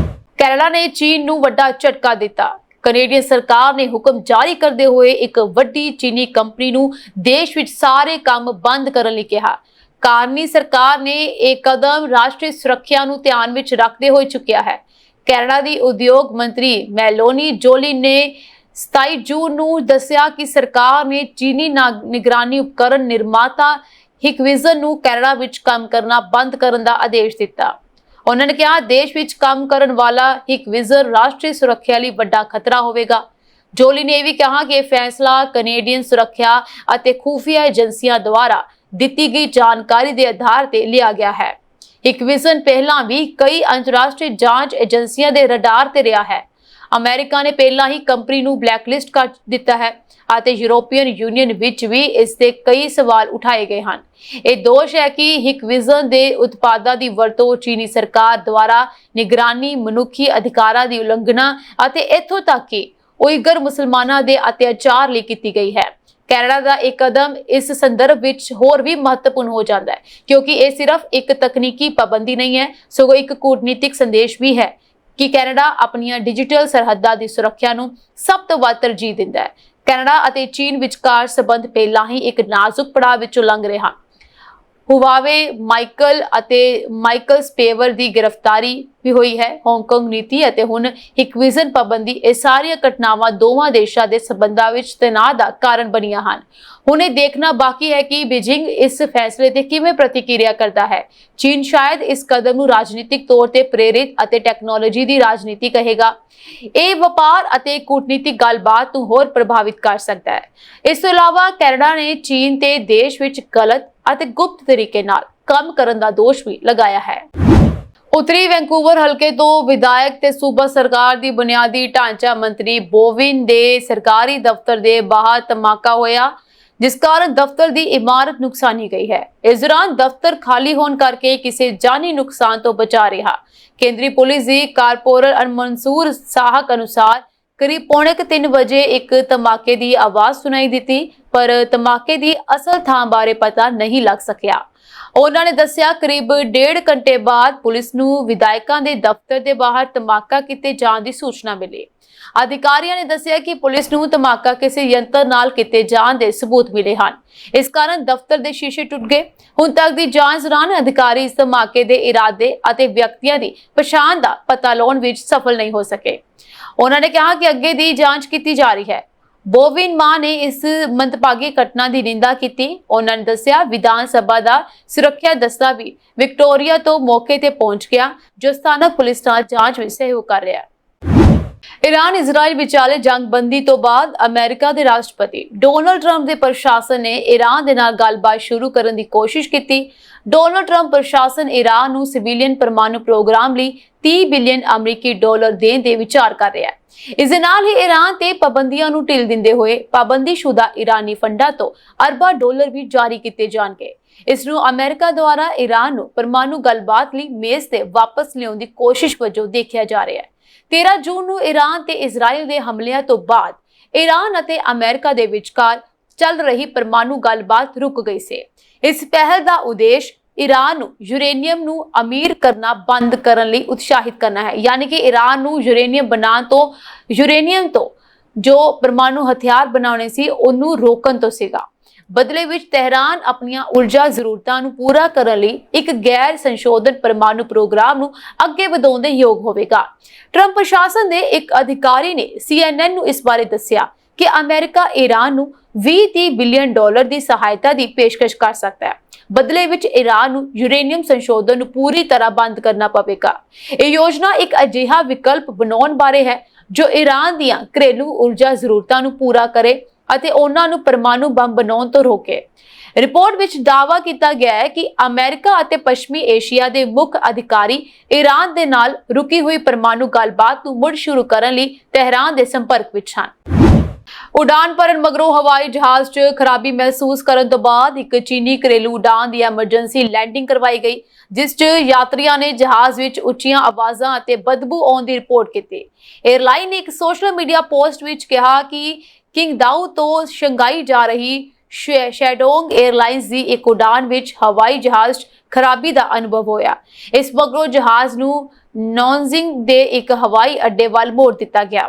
ਕੈਨੇਡਾ ਨੇ ਚੀਨ ਨੂੰ ਵੱਡਾ ਝਟਕਾ ਦਿੱਤਾ। ਕੈਨੇਡੀਅਨ ਸਰਕਾਰ ਨੇ ਹੁਕਮ ਜਾਰੀ ਕਰਦੇ ਹੋਏ ਇੱਕ ਵੱਡੀ ਚੀਨੀ ਕੰਪਨੀ ਨੂੰ ਦੇਸ਼ ਵਿੱਚ ਸਾਰੇ ਕੰਮ ਬੰਦ ਕਰਨ ਲਈ ਕਿਹਾ। ਕਾਰਨੀ ਸਰਕਾਰ ਨੇ ਇਹ ਕਦਮ ਰਾਸ਼ਟਰੀ ਸੁਰੱਖਿਆ ਨੂੰ ਧਿਆਨ ਵਿੱਚ ਰੱਖਦੇ ਹੋਏ ਚੁੱਕਿਆ ਹੈ। ਕੈਨੇਡਾ ਦੀ ਉਦਯੋਗ ਮੰਤਰੀ ਮੈਲੋਨੀ ਜੋਲੀਨ ਨੇ 27 ਜੂਨ ਨੂੰ ਦੱਸਿਆ ਕਿ ਸਰਕਾਰ ਨੇ ਚੀਨੀ ਨਿਗਰਾਨੀ ਉਪਕਰਨ ਨਿਰਮਾਤਾ ਹਿਕਵਿਜ਼ਨ ਨੂੰ ਕੈਨੇਡਾ ਵਿੱਚ ਕੰਮ ਕਰਨਾ ਬੰਦ ਕਰਨ ਦਾ ਆਦੇਸ਼ ਦਿੱਤਾ। ਉਹਨਾਂ ਨੇ ਕਿਹਾ ਦੇਸ਼ ਵਿੱਚ ਕੰਮ ਕਰਨ ਵਾਲਾ ਹਿਕਵਿਜ਼ਨ ਰਾਸ਼ਟਰੀ ਸੁਰੱਖਿਆ ਲਈ ਵੱਡਾ ਖਤਰਾ ਹੋਵੇਗਾ। ਜੋਲੀ ਨੇ ਇਹ ਵੀ ਕਿਹਾ ਕਿ ਇਹ ਫੈਸਲਾ ਕੈਨੇਡੀਅਨ ਸੁਰੱਖਿਆ ਅਤੇ ਖੁਫੀਆ ਏਜੰਸੀਆਂ ਦੁਆਰਾ ਦਿੱਤੀ ਗਈ ਜਾਣਕਾਰੀ ਦੇ ਆਧਾਰ ਤੇ ਲਿਆ ਗਿਆ ਹੈ। ਹਿਕਵਿਜ਼ਨ ਪਹਿਲਾਂ ਵੀ ਕਈ ਅੰਤਰਰਾਸ਼ਟਰੀ ਜਾਂਚ ਏਜੰਸੀਆਂ ਦੇ ਰਡਾਰ ਤੇ ਰਿਹਾ ਹੈ। ਅਮਰੀਕਾ ਨੇ ਪਹਿਲਾਂ ਹੀ ਕੰਪਨੀ ਨੂੰ ਬਲੈਕਲਿਸਟ ਕਰ ਦਿੱਤਾ ਹੈ ਅਤੇ ਯੂਰੋਪੀਅਨ ਯੂਨੀਅਨ ਵਿੱਚ ਵੀ ਇਸ ਤੇ ਕਈ ਸਵਾਲ ਉਠਾਏ ਗਏ ਹਨ। ਇਹ ਦੋਸ਼ ਹੈ ਕਿ ਹਿਕਵਿਜ਼ਨ ਦੇ ਉਤਪਾਦਾਂ ਦੀ ਵਰਤੋਂ ਚੀਨੀ ਸਰਕਾਰ ਦੁਆਰਾ ਨਿਗਰਾਨੀ, ਮਨੁੱਖੀ ਅਧਿਕਾਰਾਂ ਦੀ ਉਲੰਘਣਾ ਅਤੇ ਇੱਥੋਂ ਤੱਕ ਕਿ ਉਈਗਰ ਮੁਸਲਮਾਨਾਂ ਦੇ ਅਤਿਆਚਾਰ ਲਈ ਕੀਤੀ ਗਈ ਹੈ। ਕੈਨੇਡਾ ਦਾ ਇਹ ਕਦਮ ਇਸ ਸੰਦਰਭ ਵਿੱਚ ਹੋਰ ਵੀ ਮਹੱਤਵਪੂਰਨ ਹੋ ਜਾਂਦਾ ਹੈ, ਕਿਉਂਕਿ ਇਹ ਸਿਰਫ ਇੱਕ ਤਕਨੀਕੀ ਪਾਬੰਦੀ ਨਹੀਂ ਹੈ, ਸਗੋਂ ਇੱਕ ਕੂਟਨੀਤਿਕ ਸੰਦੇਸ਼ ਵੀ ਹੈ ਕਿ ਕੈਨੇਡਾ ਆਪਣੀਆਂ ਡਿਜੀਟਲ ਸਰਹੱਦਾਂ ਦੀ ਸੁਰੱਖਿਆ ਨੂੰ ਸਭ ਤੋਂ ਵੱਧ ਤਰਜੀਹ ਦਿੰਦਾ ਹੈ। ਕੈਨੇਡਾ ਅਤੇ ਚੀਨ ਵਿਚਕਾਰ ਸਬੰਧ ਪਹਿਲਾਂ ਹੀ ਇੱਕ ਨਾਜ਼ੁਕ ਪੜਾਅ ਵਿੱਚੋਂ ਲੰਘ ਰਹੇ ਹਨ। ਹੁਵਾਵੇ ਮਾਈਕਲ ਸਪੇਵਰ ਦੀ ਗ੍ਰਿਫਤਾਰੀ ਵੀ ਹੋਈ ਹੈ। ਹਾਂਗਕਾਂਗ ਨੀਤੀ ਅਤੇ ਹੁਣ ਹਿਕਵਿਜ਼ਨ ਪਾਬੰਦੀ, ਇਹ ਸਾਰੀਆਂ ਘਟਨਾਵਾਂ ਦੋਵਾਂ ਦੇਸ਼ਾਂ ਦੇ ਸਬੰਧਾਂ ਵਿੱਚ ਤਣਾਅ ਦਾ ਕਾਰਨ ਬਣੀਆਂ ਹਨ। ਹੁਣ ਇਹ ਦੇਖਣਾ ਬਾਕੀ ਹੈ ਕਿ ਬੀਜਿੰਗ ਇਸ ਫੈਸਲੇ ਤੇ ਕਿਵੇਂ ਪ੍ਰਤੀਕਿਰਿਆ ਕਰਦਾ ਹੈ। ਚੀਨ ਸ਼ਾਇਦ ਇਸ ਕਦਮ ਨੂੰ ਰਾਜਨੀਤਿਕ ਤੌਰ ਤੇ ਪ੍ਰੇਰਿਤ ਅਤੇ ਟੈਕਨੋਲੋਜੀ ਦੀ ਰਾਜਨੀਤੀ ਕਹੇਗਾ। ਇਹ ਵਪਾਰ ਅਤੇ ਕੂਟਨੀਤਿਕ ਗੱਲਬਾਤ ਨੂੰ ਹੋਰ ਪ੍ਰਭਾਵਿਤ ਕਰ ਸਕਦਾ ਹੈ। ਇਸ ਤੋਂ ਇਲਾਵਾ ਕੈਨੇਡਾ ਨੇ ਚੀਨ ਤੇ ਦੇਸ਼ ਵਿੱਚ ਗਲਤ ਅਤੇ ਗੁਪਤ ਤਰੀਕੇ ਨਾਲ ਕੰਮ ਕਰਨ ਦਾ ਦੋਸ਼ ਵੀ ਲਗਾਇਆ ਹੈ। ਉੱਤਰੀ ਵੈਂਕੂਵਰ ਹਲਕੇ ਤੋਂ ਵਿਧਾਇਕ ਤੇ ਸੂਬਾ ਸਰਕਾਰ ਦੀ ਬੁਨਿਆਦੀ ਢਾਂਚਾ ਮੰਤਰੀ ਬੋਵਿਨ ਦੇ ਸਰਕਾਰੀ ਦਫ਼ਤਰ ਦੇ ਬਾਹਰ ਧਮਾਕਾ ਹੋਇਆ, ਜਿਸ ਕਾਰਨ ਦਫ਼ਤਰ ਦੀ ਇਮਾਰਤ ਨੁਕਸਾਨੀ ਗਈ ਹੈ। ਇਸ ਦੌਰਾਨ ਦਫ਼ਤਰ ਖਾਲੀ ਹੋਣ ਕਰਕੇ ਕਿਸੇ ਜਾਨੀ ਨੁਕਸਾਨ ਤੋਂ ਬਚਾ ਰਿਹਾ। ਕੇਂਦਰੀ ਪੁਲਿਸ ਦੀ ਕਾਰਪੋਰਲ ਮਨਸੂਰ ਸਾਹਕ ਅਨੁਸਾਰ ਕਰੀਬ 2:45 ਵਜੇ ਇੱਕ ਧਮਾਕੇ ਦੀ ਆਵਾਜ਼ ਸੁਣਾਈ ਦਿੱਤੀ, ਪਰ ਧਮਾਕੇ ਦੀ ਅਸਲ ਥਾਂ ਬਾਰੇ ਪਤਾ ਨਹੀਂ ਲੱਗ ਸਕਿਆ। ਉਹਨਾਂ ਨੇ ਦੱਸਿਆ ਕਰੀਬ 1.5 ਘੰਟੇ ਬਾਅਦ ਪੁਲਿਸ ਨੂੰ ਵਿਧਾਇਕਾਂ ਦੇ ਦਫ਼ਤਰ ਦੇ ਬਾਹਰ ਧਮਾਕਾ ਕੀਤੇ ਜਾਣ ਦੀ ਸੂਚਨਾ ਮਿਲੀ। ਅਧਿਕਾਰੀਆਂ ਨੇ ਦੱਸਿਆ ਕਿ ਪੁਲਿਸ ਨੂੰ ਧਮਾਕਾ ਕਿਸੇ ਯੰਤਰ ਨਾਲ ਕੀਤੇ ਜਾਣ ਦੇ ਸਬੂਤ ਮਿਲੇ ਹਨ। ਇਸ ਕਾਰਨ ਦਫ਼ਤਰ ਦੇ ਸ਼ੀਸ਼ੇ ਟੁੱਟ ਗਏ। ਹੁਣ ਤੱਕ ਦੀ ਜਾਂਚ ਦੌਰਾਨ ਅਧਿਕਾਰੀ ਇਸ ਧਮਾਕੇ ਦੇ ਇਰਾਦੇ ਅਤੇ ਵਿਅਕਤੀਆਂ ਦੀ ਪਛਾਣ ਦਾ ਪਤਾ ਲਾਉਣ ਵਿੱਚ ਸਫਲ ਨਹੀਂ ਹੋ ਸਕੇ। ਉਹਨਾਂ ਨੇ ਕਿਹਾ ਕਿ ਅੱਗੇ ਦੀ ਜਾਂਚ ਕੀਤੀ ਜਾ ਰਹੀ ਹੈ। ਬੋਵਿਨ ਮਾਂ ਨੇ ਇਸ ਮੰਦਭਾਗੀ ਘਟਨਾ ਦੀ ਨਿੰਦਾ ਕੀਤੀ। ਉਹਨਾਂ ਨੇ ਦੱਸਿਆ ਵਿਧਾਨ ਸਭਾ ਦਾ ਸੁਰੱਖਿਆ ਦਸਤਾ ਵੀ ਵਿਕਟੋਰੀਆ ਤੋਂ ਮੌਕੇ ਤੇ ਪਹੁੰਚ ਗਿਆ, ਜੋ ਸਥਾਨਕ ਪੁਲਿਸ ਨਾਲ ਜਾਂਚ ਵਿੱਚ ਸਹਿਯੋਗ ਕਰ ਰਿਹਾ ਹੈ। ईरान इजराइल विचाले जंगबंदी तो बाद अमेरिका के राष्ट्रपति डोनाल्ड ट्रंप के प्रशासन ने ईरान के नाल गलबात शुरू करने की कोशिश की। डोनाल्ड ट्रंप प्रशासन ईरान नूं सिविलियन परमाणु प्रोग्राम लई 30 बिलियन अमरीकी डॉलर देण दे विचार कर रहा है। इस दे नाल ही ईरान ते पाबंदियां नूं ढिल दिंदे होए पाबंदीशुदा ईरानी फंडां तो अरबां डॉलर भी जारी किए जाणगे। इस नूं अमेरिका द्वारा ईरान नूं परमाणु गलबात लई मेज़ ते वापस लिआउण दी कोशिश वजों देखिया जा रहा है। 13 जून ਨੂੰ ईरान ਤੇ ਇਜ਼ਰਾਈਲ ਦੇ ਹਮਲਿਆਂ ਤੋਂ ਬਾਅਦ ईरान ਅਤੇ ਅਮਰੀਕਾ ਦੇ ਵਿਚਕਾਰ ਚੱਲ ਰਹੀ ਪਰਮਾਣੂ ਗੱਲਬਾਤ ਰੁਕ ਗਈ ਸੀ। ਇਸ ਪਹਿਲ ਦਾ ਉਦੇਸ਼ ईरान ਨੂੰ ਯੂਰੇਨੀਅਮ ਨੂੰ ਅਮੀਰ ਕਰਨਾ ਬੰਦ ਕਰਨ ਲਈ ਉਤਸ਼ਾਹਿਤ ਕਰਨਾ ਹੈ। ਯਾਨੀ ਕਿ ईरान ਨੂੰ ਯੂਰੇਨੀਅਮ ਤੋਂ ਜੋ ਪਰਮਾਣੂ ਹਥਿਆਰ ਬਣਾਉਣੇ ਸੀ ਉਹਨੂੰ ਰੋਕਣ ਤੋਂ ਸੀਗਾ। बदले विच तेहरान अपनियां ऊर्जा जरूरतां नूं पूरा करन लई एक गैर संशोधन परमाणु प्रोग्राम नूं अगे वधाउण दे योग होवेगा। ट्रंप प्रशासन दे एक अधिकारी ने CNN नूं इस बारे दस्सिया कि अमेरिका ईरान नूं 20-30 बिलियन डॉलर दी सहायता दी पेशकश कर सकता है। बदले विच ईरान नूं यूरेनियम संशोधन नूं पूरी तरह बंद करना पवेगा। यह योजना एक अजिहा विकल्प बनाउण बारे है जो ईरान दीयां घरेलू ऊर्जा जरूरतां नूं पूरा करे ਅਤੇ ਉਹਨਾਂ ਨੂੰ ਪਰਮਾਣੂ ਬੰਬ ਬਣਾਉਣ ਤੋਂ ਰੋਕੇ। ਰਿਪੋਰਟ ਵਿੱਚ ਦਾਅਵਾ ਕੀਤਾ ਗਿਆ ਹੈ ਕਿ ਅਮਰੀਕਾ ਅਤੇ ਪੱਛਮੀ ਏਸ਼ੀਆ ਦੇ ਮੁੱਖ ਅਧਿਕਾਰੀ ਈਰਾਨ ਦੇ ਨਾਲ ਰੁਕੀ ਹੋਈ ਪਰਮਾਣੂ ਗੱਲਬਾਤ ਨੂੰ ਮੁੜ ਸ਼ੁਰੂ ਕਰਨ ਲਈ ਤਹਿਰਾਨ ਦੇ ਸੰਪਰਕ ਵਿੱਚ ਹਨ। ਉਡਾਨ ਭਰਨ ਮਗਰੋਂ ਹਵਾਈ ਜਹਾਜ਼ 'ਚ ਖਰਾਬੀ ਮਹਿਸੂਸ ਕਰਨ ਤੋਂ ਬਾਅਦ ਇੱਕ ਚੀਨੀ ਘਰੇਲੂ ਉਡਾਨ ਦੀ ਐਮਰਜੈਂਸੀ ਲੈਂਡਿੰਗ ਕਰਵਾਈ ਗਈ, ਜਿਸ 'ਚ ਯਾਤਰੀਆਂ ਨੇ ਜਹਾਜ਼ ਵਿੱਚ ਉੱਚੀਆਂ ਆਵਾਜ਼ਾਂ ਅਤੇ ਬਦਬੂ ਆਉਣ ਦੀ ਰਿਪੋਰਟ ਕੀਤੀ। 에ਅਰਲਾਈਨ ਨੇ ਇੱਕ ਸੋਸ਼ਲ ਮੀਡੀਆ ਪੋਸਟ ਵਿੱਚ ਕਿਹਾ ਕਿ किंगदाओ तो शंघाई जा रही शेडोंग एयरलाइंस की एक उड़ान विच हवाई जहाज खराबी का अनुभव होया। इस मगरों जहाज नूं नानजिंग दे एक हवाई अड्डे वाल मोड़ दिता गया।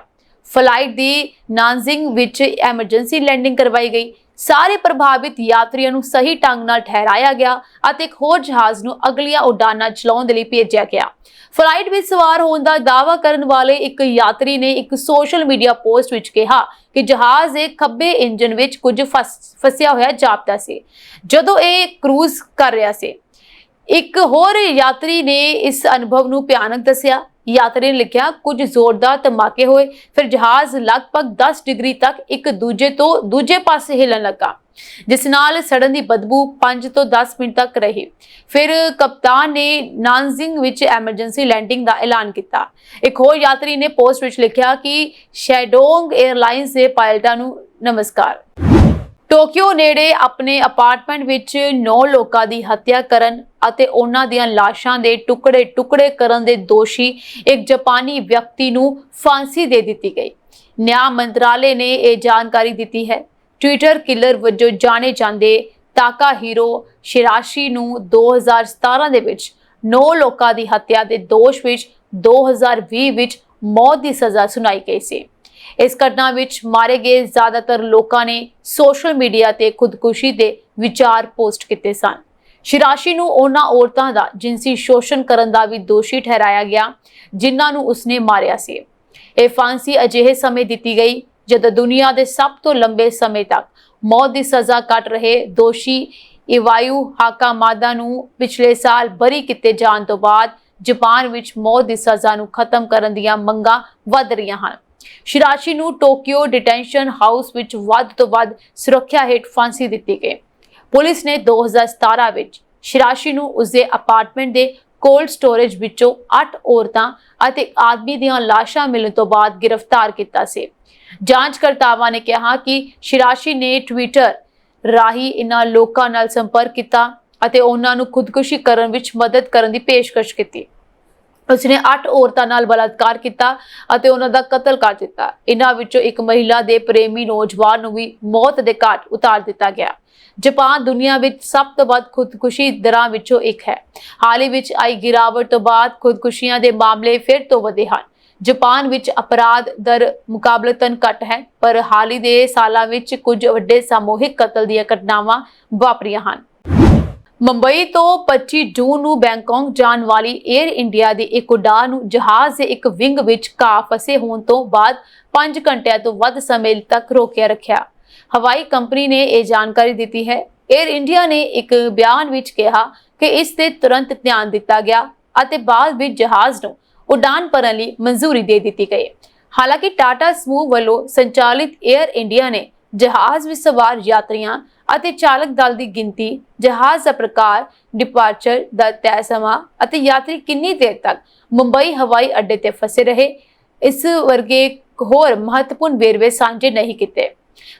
फ्लाइट दी नानजिंग विच एमरजेंसी लैंडिंग करवाई गई। सारे प्रभावित यात्रियों नूं सही ढंग नाल ठहराया गया और एक होर जहाज नूं अगलियां उड़ानां चलाउण दे लई भेजिया गया। फ्लाइट में सवार होने का दावा करने वाले एक यात्री ने एक सोशल मीडिया पोस्ट विच कहा कि जहाज एक खब्बे इंजन विच कुछ फसिया होया जापदा सी जदों ये क्रूज कर रहा सी। एक होर यात्री ने इस अनुभव नूं भयानक दस्सिया। यात्री ने लिखा कुछ जोरदार धमाके होए, फिर जहाज लगभग 10 डिग्री तक एक दूजे पासे हिलन लगा, जिस नाल सड़न दी बदबू 5 तो 10 मिनट तक रही। फिर कप्तान ने नानजिंग विच एमरजेंसी लैंडिंग का ऐलान किया। एक होर यात्री ने पोस्ट विच लिखा कि शेडोंग एयरलाइंस के पायलटां नूं नमस्कार। टोक्यो नेड़े अपने अपार्टमेंट विच 9 लोगों की हत्या करन ਅਤੇ ਉਹਨਾਂ ਦੀਆਂ ਲਾਸ਼ਾਂ ਦੇ ਟੁਕੜੇ ਕਰਨ ਦੇ ਦੋਸ਼ੀ ਇੱਕ ਜਾਪਾਨੀ ਵਿਅਕਤੀ ਨੂੰ ਫਾਂਸੀ ਦੇ ਦਿੱਤੀ ਗਈ। ਨਿਆਂ ਮੰਤਰਾਲੇ ਨੇ ਇਹ ਜਾਣਕਾਰੀ ਦਿੱਤੀ ਹੈ। ਟਵਿੱਟਰ ਕਿਲਰ ਵਜੋਂ ਜਾਣੇ ਜਾਂਦੇ ਤਾਕਾਹੀਰੋ ਸ਼ਿਰਾਸ਼ੀ ਨੂੰ 2017 ਦੇ ਵਿੱਚ 9 ਲੋਕਾਂ ਦੀ ਹੱਤਿਆ ਦੇ ਦੋਸ਼ ਵਿੱਚ 2020 ਵਿੱਚ ਮੌਤ ਦੀ ਸਜ਼ਾ ਸੁਣਾਈ ਗਈ ਸੀ। ਇਸ ਘਟਨਾ ਵਿੱਚ ਮਾਰੇ ਗਏ ਜ਼ਿਆਦਾਤਰ ਲੋਕਾਂ ਨੇ ਸੋਸ਼ਲ ਮੀਡੀਆ ਤੇ ਖੁਦਕੁਸ਼ੀ ਦੇ ਵਿਚਾਰ ਪੋਸਟ ਕੀਤੇ ਸਨ। ਸ਼ਿਰਾਸ਼ੀ ਨੂੰ ਉਹਨਾਂ ਔਰਤਾਂ ਦਾ ਜਿਨਸੀ ਸ਼ੋਸ਼ਣ ਕਰਨ ਦਾ ਵੀ ਦੋਸ਼ੀ ਠਹਿਰਾਇਆ ਗਿਆ ਜਿਨ੍ਹਾਂ ਨੂੰ ਉਸਨੇ ਮਾਰਿਆ ਸੀ। ਇਹ ਫਾਂਸੀ ਅਜਿਹੇ ਸਮੇਂ ਦਿੱਤੀ ਗਈ ਜਦੋਂ ਦੁਨੀਆ ਦੇ ਸਭ ਤੋਂ ਲੰਬੇ ਸਮੇਂ ਤੱਕ ਮੌਤ ਦੀ ਸਜ਼ਾ ਕੱਟ ਰਹੇ ਦੋਸ਼ੀ ਇਵਾਯੂ ਹਾਕਾਮਾਦਾ ਨੂੰ ਪਿਛਲੇ ਸਾਲ ਬਰੀ ਕੀਤੇ ਜਾਣ ਤੋਂ ਬਾਅਦ ਜਾਪਾਨ ਵਿੱਚ ਮੌਤ ਦੀ ਸਜ਼ਾ ਨੂੰ ਖਤਮ ਕਰਨ ਦੀਆਂ ਮੰਗਾਂ ਵੱਧ ਰਹੀਆਂ ਹਨ। ਸ਼ਿਰਾਸ਼ੀ ਨੂੰ ਟੋਕੀਓ ਡਿਟੈਂਸ਼ਨ ਹਾਊਸ ਵਿੱਚ ਵੱਧ ਤੋਂ ਵੱਧ ਸੁਰੱਖਿਆ ਹੇਠ ਫਾਂਸੀ ਦਿੱਤੀ ਗਈ। ਪੁਲਿਸ ਨੇ 2017 ਵਿੱਚ ਸ਼ਿਰਾਸ਼ੀ ਨੂੰ ਉਸਦੇ ਅਪਾਰਟਮੈਂਟ ਦੇ ਕੋਲਡ ਸਟੋਰੇਜ ਵਿੱਚੋਂ 8 ਔਰਤਾਂ ਅਤੇ ਆਦਮੀ ਦੀਆਂ ਲਾਸ਼ਾਂ ਮਿਲਣ ਤੋਂ ਬਾਅਦ ਗ੍ਰਿਫਤਾਰ ਕੀਤਾ ਸੀ। ਜਾਂਚਕਰਤਾਵਾਂ ਨੇ ਕਿਹਾ ਕਿ ਸ਼ਿਰਾਸ਼ੀ ਨੇ ਟਵਿੱਟਰ ਰਾਹੀਂ ਇਨ੍ਹਾਂ ਲੋਕਾਂ ਨਾਲ ਸੰਪਰਕ ਕੀਤਾ ਅਤੇ ਉਹਨਾਂ ਨੂੰ ਖੁਦਕੁਸ਼ੀ ਕਰਨ ਵਿੱਚ ਮਦਦ ਕਰਨ ਦੀ ਪੇਸ਼ਕਸ਼ ਕੀਤੀ। ਉਸਨੇ 8 ਔਰਤਾਂ ਨਾਲ ਬਲਾਤਕਾਰ ਕੀਤਾ ਅਤੇ ਉਹਨਾਂ ਦਾ ਕਤਲ ਕਰ ਦਿੱਤਾ। ਇਹਨਾਂ ਵਿੱਚੋਂ ਇੱਕ ਮਹਿਲਾ ਦੇ ਪ੍ਰੇਮੀ ਨੌਜਵਾਨ ਨੂੰ ਵੀ ਮੌਤ ਦੇ ਘਾਟ ਉਤਾਰ ਦਿੱਤਾ ਗਿਆ। ਜਾਪਾਨ ਦੁਨੀਆ ਵਿੱਚ ਸਭ ਤੋਂ ਵੱਧ ਖੁਦਕੁਸ਼ੀ ਦਰਾਂ ਵਿੱਚੋਂ ਇੱਕ ਹੈ। ਹਾਲ ਹੀ ਵਿੱਚ ਆਈ ਗਿਰਾਵਟ ਤੋਂ ਬਾਅਦ ਖੁਦਕੁਸ਼ੀਆਂ ਦੇ ਮਾਮਲੇ ਫਿਰ ਤੋਂ ਵਧੇ ਹਨ। ਜਾਪਾਨ ਵਿੱਚ ਅਪਰਾਧ ਦਰ ਮੁਕਾਬਲਤਨ ਘੱਟ ਹੈ, ਪਰ ਹਾਲ ਹੀ ਦੇ ਸਾਲਾਂ ਵਿੱਚ ਕੁਝ ਵੱਡੇ ਸਮੂਹਿਕ ਕਤਲ ਦੀਆਂ ਘਟਨਾਵਾਂ ਵਾਪਰੀਆਂ ਹਨ। ਮੁੰਬਈ ਤੋਂ 25 ਜੂਨ ਨੂੰ ਬੈਂਕਾਕ ਜਾਣ ਵਾਲੀ 에ਅਰ ਇੰਡੀਆ ਦੀ ਇੱਕ ਉਡਾਨ ਨੂੰ ਜਹਾਜ਼ ਦੇ ਇੱਕ ਵਿੰਗ ਵਿੱਚ ਘਾਹ ਫਸੇ ਹੋਣ ਤੋਂ ਬਾਅਦ 5 ਘੰਟਿਆਂ ਤੋਂ ਵੱਧ ਸਮੇਂ ਤੱਕ ਰੋਕਿਆ ਰੱਖਿਆ। ਹਵਾਈ ਕੰਪਨੀ ਨੇ ਇਹ ਜਾਣਕਾਰੀ ਦਿੱਤੀ ਹੈ। 에ਅਰ ਇੰਡੀਆ ਨੇ ਇੱਕ ਬਿਆਨ ਵਿੱਚ ਕਿਹਾ ਕਿ ਇਸ ਤੇ ਤੁਰੰਤ ਧਿਆਨ ਦਿੱਤਾ ਗਿਆ ਅਤੇ ਬਾਅਦ ਵਿੱਚ ਜਹਾਜ਼ ਨੂੰ ਉਡਾਨ ਭਰਨ ਲਈ ਮਨਜ਼ੂਰੀ ਦੇ ਦਿੱਤੀ ਗਈ। ਹਾਲਾਂਕਿ ਟਾਟਾ ਸਮੂਹ ਵੱਲੋਂ ਸੰਚਾਲਿਤ 에ਅਰ ਇੰਡੀਆ ਨੇ ਜਹਾਜ਼ ਵਿੱਚ ਸਵਾਰ ਯਾਤਰੀਆਂ ਅਤੇ ਚਾਲਕ ਦਲ ਦੀ ਗਿਣਤੀ, ਜਹਾਜ਼ ਦਾ ਪ੍ਰਕਾਰ, ਡਿਪਾਰਚਰ ਦਾ ਤੈਅ ਸਮਾਂ ਅਤੇ ਯਾਤਰੀ ਕਿੰਨੀ ਦੇਰ ਤੱਕ ਮੁੰਬਈ ਹਵਾਈ ਅੱਡੇ ਤੇ ਫਸੇ ਰਹੇ, ਇਸ ਵਰਗੇ ਹੋਰ ਮਹੱਤਵਪੂਰਨ ਵੇਰਵੇ ਸਾਂਝੇ ਨਹੀਂ ਕੀਤੇ।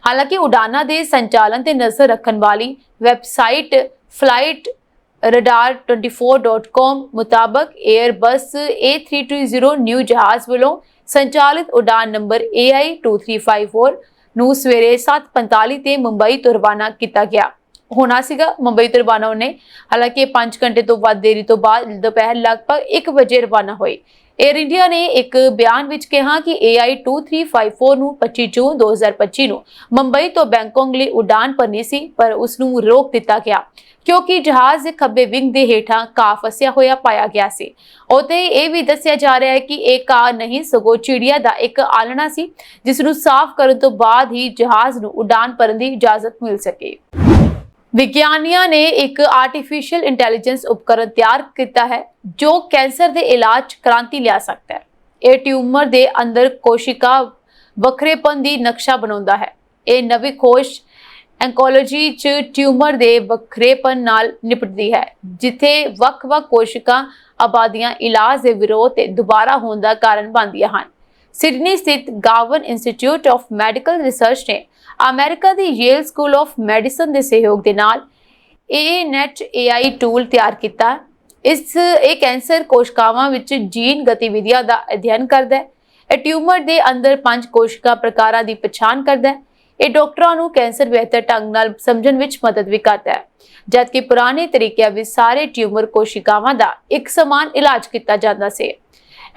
ਹਾਲਾਂਕਿ ਉਡਾਨਾਂ ਦੇ ਸੰਚਾਲਨ ਤੇ ਨਜ਼ਰ ਰੱਖਣ ਵਾਲੀ ਵੈਬਸਾਈਟ flightradar24.com ਮੁਤਾਬਕ 에ਅਰਬਸ A320 ਨਿਊ ਜਹਾਜ਼ ਵੱਲੋਂ ਸੰਚਾਲਿਤ ਉਡਾਨ ਨੰਬਰ AI2354 ਨੂੰ ਸਵੇਰੇ 7:45 ਤੇ ਮੁੰਬਈ ਤੋਂ ਰਵਾਨਾ ਕੀਤਾ ਗਿਆ ਹੋਣਾ ਸੀਗਾ। ਮੁੰਬਈ ਤੋਂ ਰਵਾਨਾ ਹੋਣੇ, ਹਾਲਾਂਕਿ 5 ਘੰਟੇ ਤੋਂ ਵੱਧ ਦੇਰੀ ਤੋਂ ਬਾਅਦ ਦੁਪਹਿਰ ਲਗਭਗ 1 ਵਜੇ ਰਵਾਨਾ ਹੋਈ। 에ਅਰ ਇੰਡੀਆ ਨੇ ਇੱਕ ਬਿਆਨ ਵਿੱਚ ਕਿਹਾ ਕਿ AI2354 ਨੂੰ 25 ਜੂਨ 2025 ਨੂੰ ਮੁੰਬਈ ਤੋਂ ਬੈਂਕਾਕ ਲਈ ਉਡਾਨ ਭਰਨੀ ਸੀ, ਪਰ ਉਸ ਨੂੰ ਰੋਕ ਦਿੱਤਾ ਗਿਆ ਕਿਉਂਕਿ ਜਹਾਜ਼ ਦੇ ਖੱਬੇ ਵਿੰਗ ਦੇ ਹੇਠਾਂ ਘਾਹ ਫਸਿਆ ਹੋਇਆ ਪਾਇਆ ਗਿਆ ਸੀ। ਉੱਥੇ ਇਹ ਵੀ ਦੱਸਿਆ ਜਾ ਰਿਹਾ ਹੈ ਕਿ ਇਹ ਘਾਹ ਨਹੀਂ ਸਗੋਂ ਚਿੜੀਆ ਦਾ ਇੱਕ ਆਲਣਾ ਸੀ, ਜਿਸ ਨੂੰ ਸਾਫ਼ ਕਰਨ ਤੋਂ ਬਾਅਦ ਹੀ ਜਹਾਜ਼ ਨੂੰ ਉਡਾਨ ਭਰਨ ਦੀ ਇਜਾਜ਼ਤ ਮਿਲ ਸਕੇ। ਵਿਗਿਆਨੀਆਂ ਨੇ ਇੱਕ ਆਰਟੀਫੀਸ਼ੀਅਲ ਇੰਟੈਲੀਜੈਂਸ ਉਪਕਰਨ ਤਿਆਰ ਕੀਤਾ ਹੈ ਜੋ ਕੈਂਸਰ ਦੇ ਇਲਾਜ 'ਚ ਕ੍ਰਾਂਤੀ ਲਿਆ ਸਕਦਾ ਹੈ। ਇਹ ਟਿਊਮਰ ਦੇ ਅੰਦਰ ਕੋਸ਼ਿਕਾ ਵੱਖਰੇਪਨ ਦੀ ਨਕਸ਼ਾ ਬਣਾਉਂਦਾ ਹੈ। ਇਹ ਨਵੀਂ ਖੋਜ ਐਂਕੋਲੋਜੀ 'ਚ ਟਿਊਮਰ ਦੇ ਵੱਖਰੇਪਨ ਨਾਲ ਨਿਪਟਦੀ ਹੈ, ਜਿੱਥੇ ਵੱਖ-ਵੱਖ ਕੋਸ਼ਿਕਾ ਆਬਾਦੀਆਂ ਇਲਾਜ ਦੇ ਵਿਰੋਧ ਤੇ ਦੁਬਾਰਾ ਹੋਣ ਦਾ ਕਾਰਨ ਬਣਦੀਆਂ ਹਨ। ਸਿਡਨੀ ਸਥਿਤ ਗਾਵਨ ਇੰਸਟੀਚਿਊਟ ਆਫ ਮੈਡੀਕਲ ਰਿਸਰਚ ਨੇ America the Yale school of medicine ਦੇ ਸਹਿਯੋਗ ਦੇ ਨਾਲ ANET AI ਟੂਲ ਤਿਆਰ ਕੀਤਾ। ਇਹ ਕੈਂਸਰ ਕੋਸ਼ਿਕਾਵਾਂ ਵਿੱਚ ਜੀਨ ਗਤੀਵਿਧੀਆਂ ਦਾ ਅਧਿਐਨ ਕਰਦਾ ਹੈ। ਇਹ ਟਿਊਮਰ ਦੇ ਅੰਦਰ 5 ਕੋਸ਼ਿਕਾ ਪ੍ਰਕਾਰਾਂ ਦੀ ਪਛਾਣ ਕਰਦਾ ਹੈ। ਇਹ ਡਾਕਟਰਾਂ ਨੂੰ ਕੈਂਸਰ ਬਿਹਤਰ ਢੰਗ ਨਾਲ ਸਮਝਣ ਵਿੱਚ ਮਦਦ ਵੀ ਕਰਦਾ ਹੈ, ਜਦਕਿ ਪੁਰਾਣੇ ਤਰੀਕਿਆਂ ਵਿੱਚ ਸਾਰੇ ਟਿਊਮਰ ਕੋਸ਼ਿਕਾਵਾਂ ਦਾ ਇੱਕ ਸਮਾਨ ਇਲਾਜ ਕੀਤਾ ਜਾਂਦਾ ਸੀ।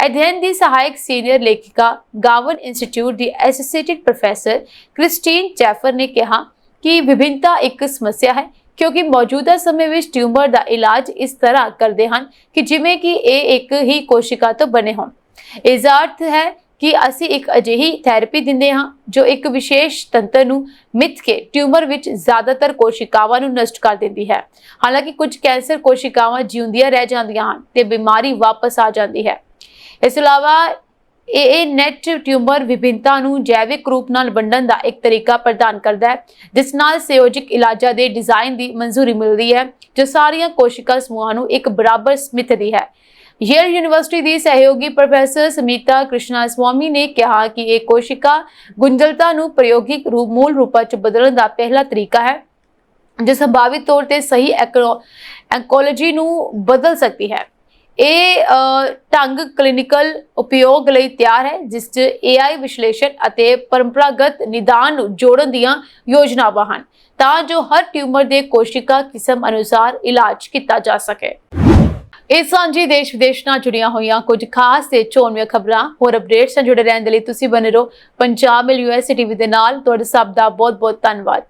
ਅਧਿਐਨ ਦੀ ਸਹਾਇਕ ਸੀਨੀਅਰ ਲੇਖਿਕਾ ਗਾਵਨ ਇੰਸਟੀਚਿਊਟ ਦੀ ਐਸੋਸੀਏਟਿਡ ਪ੍ਰੋਫੈਸਰ ਕ੍ਰਿਸਟੀਨ ਚੈਫਰ ਨੇ ਕਿਹਾ ਕਿ ਵਿਭਿੰਨਤਾ ਇੱਕ ਸਮੱਸਿਆ ਹੈ ਕਿਉਂਕਿ ਮੌਜੂਦਾ ਸਮੇਂ ਵਿੱਚ ਟਿਊਮਰ ਦਾ ਇਲਾਜ ਇਸ ਤਰ੍ਹਾਂ ਕਰਦੇ ਹਨ ਕਿ ਜਿਵੇਂ ਕਿ ਇਹ ਇੱਕ ਹੀ ਕੋਸ਼ਿਕਾ ਤੋਂ ਬਣੇ ਹੋਣ। ਇਸ ਦਾ ਅਰਥ ਹੈ ਕਿ ਅਸੀਂ ਇੱਕ ਅਜਿਹੀ ਥੈਰੇਪੀ ਦਿੰਦੇ ਹਾਂ ਜੋ ਇੱਕ ਵਿਸ਼ੇਸ਼ ਤੰਤਰ ਨੂੰ ਮਿੱਥ ਕੇ ਟਿਊਮਰ ਵਿੱਚ ਜ਼ਿਆਦਾਤਰ ਕੋਸ਼ਿਕਾਵਾਂ ਨੂੰ ਨਸ਼ਟ ਕਰ ਦਿੰਦੀ ਹੈ। ਹਾਲਾਂਕਿ ਕੁਝ ਕੈਂਸਰ ਕੋਸ਼ਿਕਾਵਾਂ ਜਿਉਂਦੀਆਂ ਰਹਿ ਜਾਂਦੀਆਂ ਹਨ ਤੇ ਬਿਮਾਰੀ ਵਾਪਸ ਆ ਜਾਂਦੀ ਹੈ। ਇਸ ਤੋਂ ਇਲਾਵਾ ANET ਟਿਊਮਰ ਵਿਭਿੰਨਤਾ ਨੂੰ ਜੈਵਿਕ ਰੂਪ ਨਾਲ ਵੰਡਣ ਦਾ ਇੱਕ ਤਰੀਕਾ ਪ੍ਰਦਾਨ ਕਰਦਾ ਹੈ, ਜਿਸ ਨਾਲ ਸੰਯੋਜਿਤ ਇਲਾਜਾਂ ਦੇ ਡਿਜ਼ਾਈਨ ਦੀ ਮਨਜ਼ੂਰੀ ਮਿਲਦੀ ਹੈ ਜੋ ਸਾਰੀਆਂ ਕੋਸ਼ਿਕਾ ਸਮੂਹਾਂ ਨੂੰ ਇੱਕ ਬਰਾਬਰ ਮਿੱਥਦੀ ਹੈ। ਯੇਲ ਯੂਨੀਵਰਸਿਟੀ ਦੀ ਸਹਿਯੋਗੀ ਪ੍ਰੋਫੈਸਰ ਸਮੀਤਾ ਕ੍ਰਿਸ਼ਨਾ ਸਵਾਮੀ ਨੇ ਕਿਹਾ ਕਿ ਇਹ ਕੋਸ਼ਿਕਾ ਗੁੰਝਲਤਾ ਨੂੰ ਪ੍ਰਯੋਗਿਕ ਮੂਲ ਰੂਪਾਂ 'ਚ ਬਦਲਣ ਦਾ ਪਹਿਲਾ ਤਰੀਕਾ ਹੈ ਜੋ ਸੰਭਾਵਿਤ ਤੌਰ ਤੇ ਸਹੀ ਐਂਕੋਲੋਜੀ ਨੂੰ ਬਦਲ ਸਕਦੀ ਹੈ। ਇਹ ਢੰਗ ਕਲੀਨਿਕਲ ਉਪਯੋਗ ਲਈ ਤਿਆਰ ਹੈ, ਜਿਸ 'ਚ AI ਵਿਸ਼ਲੇਸ਼ਣ ਅਤੇ ਪਰੰਪਰਾਗਤ ਨਿਦਾਨ ਨੂੰ ਜੋੜਨ ਦੀਆਂ ਯੋਜਨਾਵਾਂ ਹਨ ਤਾਂ ਜੋ ਹਰ ਟਿਊਮਰ ਦੇ ਕੋਸ਼ਿਕਾ ਕਿਸਮ ਅਨੁਸਾਰ ਇਲਾਜ ਕੀਤਾ ਜਾ ਸਕੇ। ਇਸ ਸਾਂਝੀ ਦੇਸ਼ ਵਿਦੇਸ਼ ਨਾਲ ਜੁੜੀਆਂ ਹੋਈਆਂ ਕੁਝ ਖਾਸ ਤੇ ਚੋਣਵੀਆਂ ਖਬਰਾਂ ਹੋਰ ਅਪਡੇਟਸ ਨਾਲ ਜੁੜੇ ਰਹਿਣ ਦੇ ਲਈ ਤੁਸੀਂ ਬਣੇ ਰਹੋ ਪੰਜਾਬ ਮੇਲ USA TV ਦੇ ਨਾਲ। ਤੁਹਾਡੇ ਸਭ ਦਾ ਬਹੁਤ ਬਹੁਤ ਧੰਨਵਾਦ।